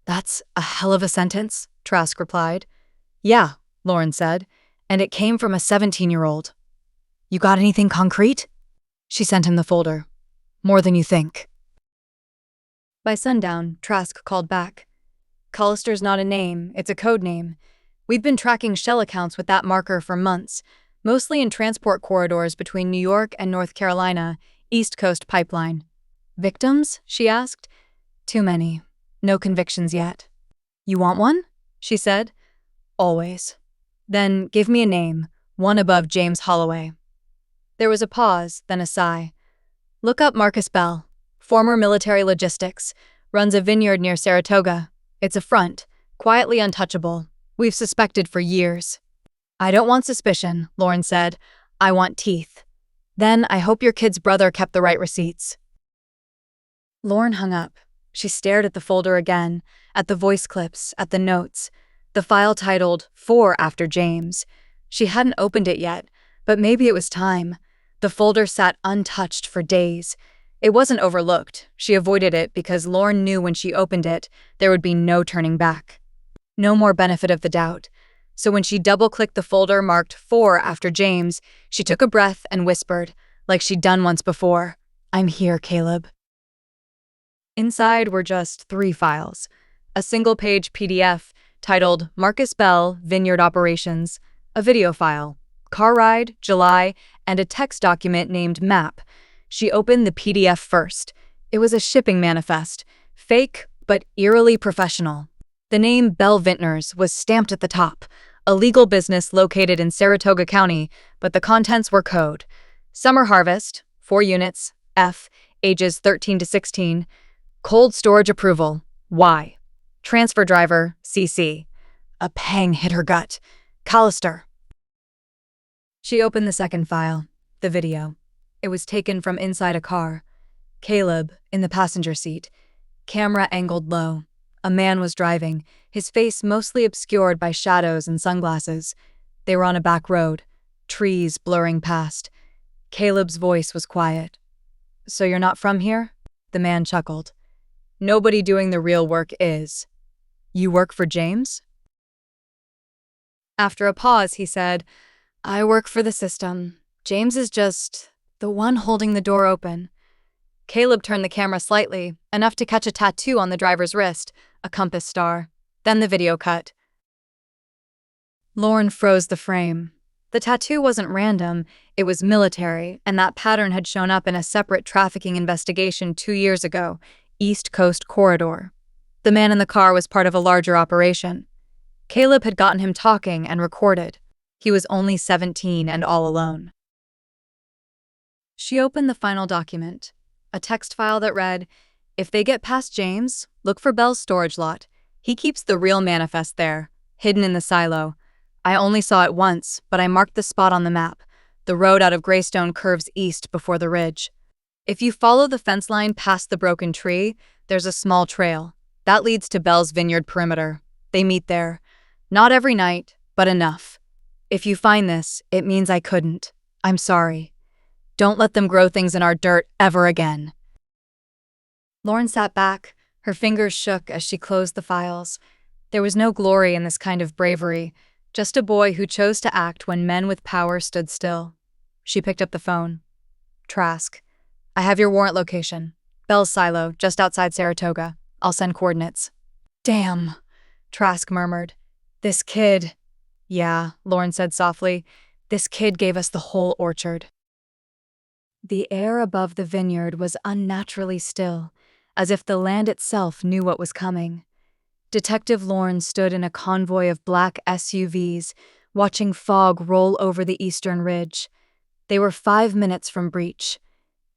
That's a hell of a sentence, Trask replied. Yeah, Lauren said, and it came from a 17-year-old. You got anything concrete? She sent him the folder. More than you think. By sundown, Trask called back. Collister's not a name, it's a code name. We've been tracking shell accounts with that marker for months, mostly in transport corridors between New York and North Carolina, East Coast pipeline. Victims? She asked. Too many. No convictions yet. You want one? She said. Always. Then give me a name, one above James Holloway. There was a pause, then a sigh. Look up Marcus Bell, former military logistics, runs a vineyard near Saratoga. It's a front, quietly untouchable. We've suspected for years. I don't want suspicion, Lauren said. I want teeth. Then I hope your kid's brother kept the right receipts. Lauren hung up. She stared at the folder again, at the voice clips, at the notes. The file titled, For After James. She hadn't opened it yet, but maybe it was time. The folder sat untouched for days. It wasn't overlooked. She avoided it because Lauren knew when she opened it, there would be no turning back. No more benefit of the doubt. So when she double-clicked the folder marked For After James, she took a breath and whispered, like she'd done once before, I'm here, Caleb. Inside were just 3 files. A single-page PDF titled Marcus Bell, Vineyard Operations, a video file, car ride, July, and a text document named Map. She opened the PDF first. It was a shipping manifest, fake but eerily professional. The name Bell Vintners was stamped at the top, a legal business located in Saratoga County, but the contents were code. Summer harvest, 4 units, F, ages 13 to 16. Cold storage approval, Y. Transfer driver, CC. A pang hit her gut. Collister. She opened the second file, the video. It was taken from inside a car. Caleb, in the passenger seat. Camera angled low. A man was driving, his face mostly obscured by shadows and sunglasses. They were on a back road, trees blurring past. Caleb's voice was quiet. So you're not from here? The man chuckled. Nobody doing the real work is. You work for James? After a pause, he said, I work for the system. James is just the one holding the door open. Caleb turned the camera slightly, enough to catch a tattoo on the driver's wrist, a compass star. Then the video cut. Lauren froze the frame. The tattoo wasn't random, it was military, and that pattern had shown up in a separate trafficking investigation 2 years ago, East Coast Corridor. The man in the car was part of a larger operation. Caleb had gotten him talking and recorded. He was only 17 and all alone. She opened the final document, a text file that read, If they get past James, look for Bell's storage lot. He keeps the real manifest there, hidden in the silo. I only saw it once, but I marked the spot on the map. The road out of Greystone curves east before the ridge. If you follow the fence line past the broken tree, there's a small trail. That leads to Bell's vineyard perimeter. They meet there. Not every night, but enough. If you find this, it means I couldn't. I'm sorry. Don't let them grow things in our dirt ever again. Lauren sat back. Her fingers shook as she closed the files. There was no glory in this kind of bravery, just a boy who chose to act when men with power stood still. She picked up the phone. Trask. I have your warrant location. Bell's silo, just outside Saratoga. I'll send coordinates. Damn, Trask murmured. This kid. Yeah, Lauren said softly. This kid gave us the whole orchard. The air above the vineyard was unnaturally still, as if the land itself knew what was coming. Detective Lauren stood in a convoy of black SUVs, watching fog roll over the eastern ridge. They were 5 minutes from breach.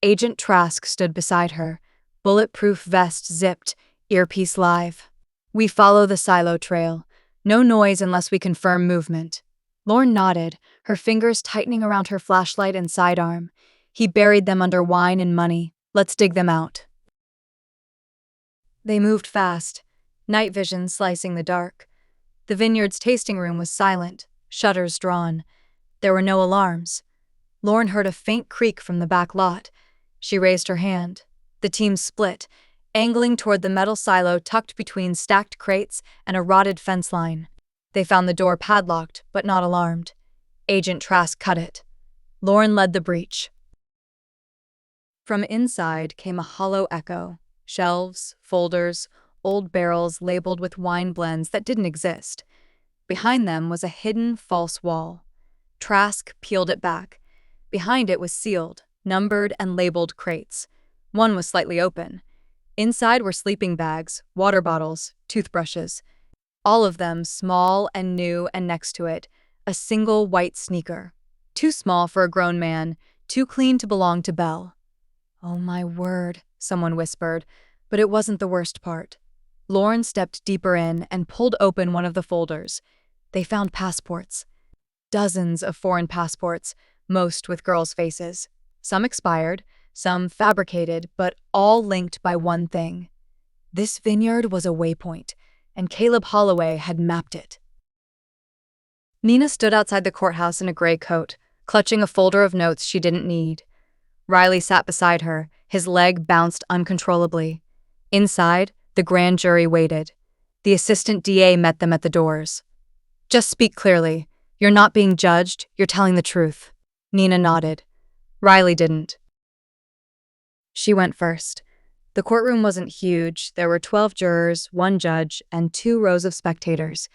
Agent Trask stood beside her, bulletproof vest zipped, earpiece live. We follow the silo trail. No noise unless we confirm movement. Lauren nodded, her fingers tightening around her flashlight and sidearm. He buried them under wine and money. Let's dig them out. They moved fast, night vision slicing the dark. The vineyard's tasting room was silent, shutters drawn. There were no alarms. Lauren heard a faint creak from the back lot. She raised her hand. The team split, angling toward the metal silo tucked between stacked crates and a rotted fence line. They found the door padlocked, but not alarmed. Agent Trask cut it. Lauren led the breach. From inside came a hollow echo. Shelves, folders, old barrels labeled with wine blends that didn't exist. Behind them was a hidden, false wall. Trask peeled it back. Behind it was sealed, numbered, and labeled crates. One was slightly open. Inside were sleeping bags, water bottles, toothbrushes. All of them small and new, and next to it, a single white sneaker. Too small for a grown man, too clean to belong to Belle. "Oh my word," someone whispered, but it wasn't the worst part. Lauren stepped deeper in and pulled open one of the folders. They found passports. Dozens of foreign passports, most with girls' faces. Some expired, some fabricated, but all linked by one thing. This vineyard was a waypoint, and Caleb Holloway had mapped it. Nina stood outside the courthouse in a gray coat, clutching a folder of notes she didn't need. Riley sat beside her, his leg bounced uncontrollably. Inside, the grand jury waited. The assistant DA met them at the doors. "Just speak clearly. You're not being judged, you're telling the truth." Nina nodded. Riley didn't. She went first. The courtroom wasn't huge. There were 12 jurors, one judge, and 2 rows of spectators.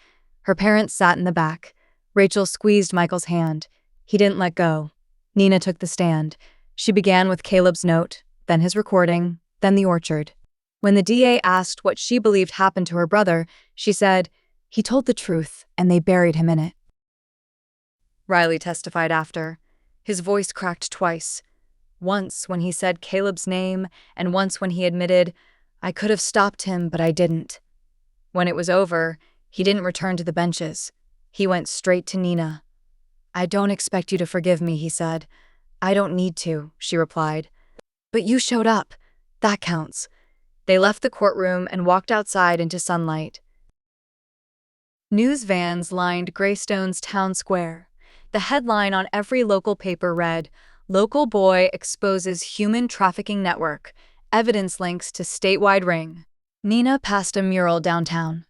Her parents sat in the back. Rachel squeezed Michael's hand. He didn't let go. Nina took the stand. She began with Caleb's note, then his recording, then the orchard. When the DA asked what she believed happened to her brother, she said, "He told the truth, and they buried him in it." Riley testified after. His voice cracked twice. Once when he said Caleb's name, and once when he admitted, "I could have stopped him, but I didn't." When it was over, he didn't return to the benches. He went straight to Nina. "I don't expect you to forgive me," he said. "I don't need to," she replied. "But you showed up. That counts." They left the courtroom and walked outside into sunlight. News vans lined Greystone's town square. The headline on every local paper read, "Local boy exposes human trafficking network. Evidence links to statewide ring." Nina passed a mural downtown.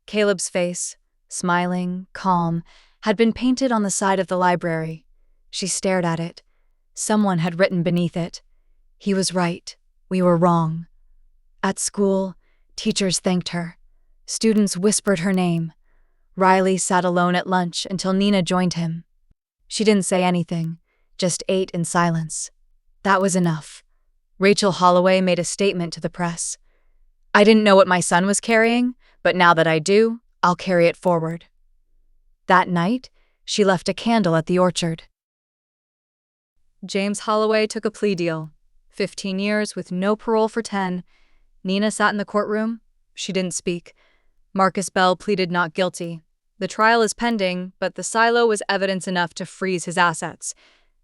Caleb's face, smiling, calm, had been painted on the side of the library. She stared at it. Someone had written beneath it, "He was right. We were wrong." At school, teachers thanked her. Students whispered her name. Riley sat alone at lunch until Nina joined him. She didn't say anything, just ate in silence. That was enough. Rachel Holloway made a statement to the press. "I didn't know what my son was carrying, but now that I do, I'll carry it forward." That night, she left a candle at the orchard. James Holloway took a plea deal. 15 years with no parole for 10. Nina sat in the courtroom. She didn't speak. Marcus Bell pleaded not guilty. The trial is pending, but the silo was evidence enough to freeze his assets.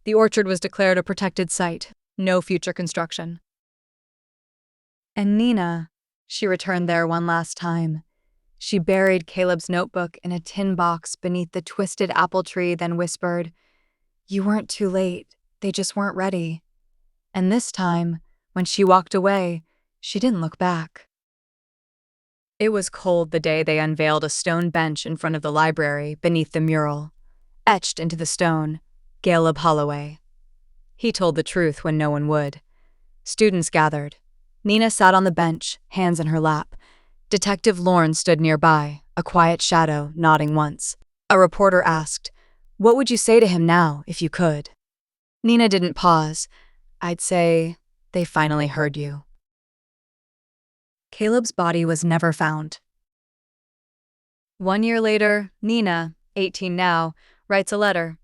The orchard was declared a protected site. No future construction. And Nina, she returned there one last time. She buried Caleb's notebook in a tin box beneath the twisted apple tree, then whispered, "You weren't too late. They just weren't ready." And this time, when she walked away, she didn't look back. It was cold the day they unveiled a stone bench in front of the library beneath the mural. Etched into the stone, Caleb Holloway. He told the truth when no one would. Students gathered. Nina sat on the bench, hands in her lap. Detective Lorne stood nearby, a quiet shadow, nodding once. A reporter asked, "What would you say to him now, if you could?" Nina didn't pause. "I'd say, they finally heard you." Caleb's body was never found. 1 year later, Nina, 18 now, writes a letter.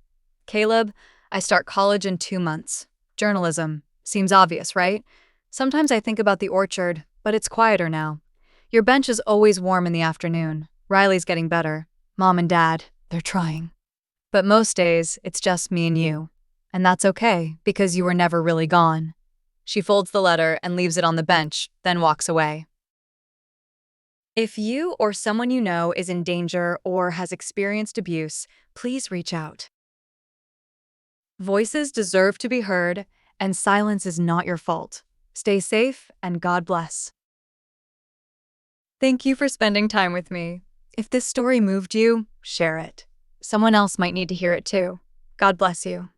"Caleb, I start college in 2 months. Journalism. Seems obvious, right? Sometimes I think about the orchard, but it's quieter now. Your bench is always warm in the afternoon. Riley's getting better. Mom and Dad, they're trying. But most days, it's just me and you. And that's okay, because you were never really gone." She folds the letter and leaves it on the bench, then walks away. If you or someone you know is in danger or has experienced abuse, please reach out. Voices deserve to be heard, and silence is not your fault. Stay safe, and God bless. Thank you for spending time with me. If this story moved you, share it. Someone else might need to hear it too. God bless you.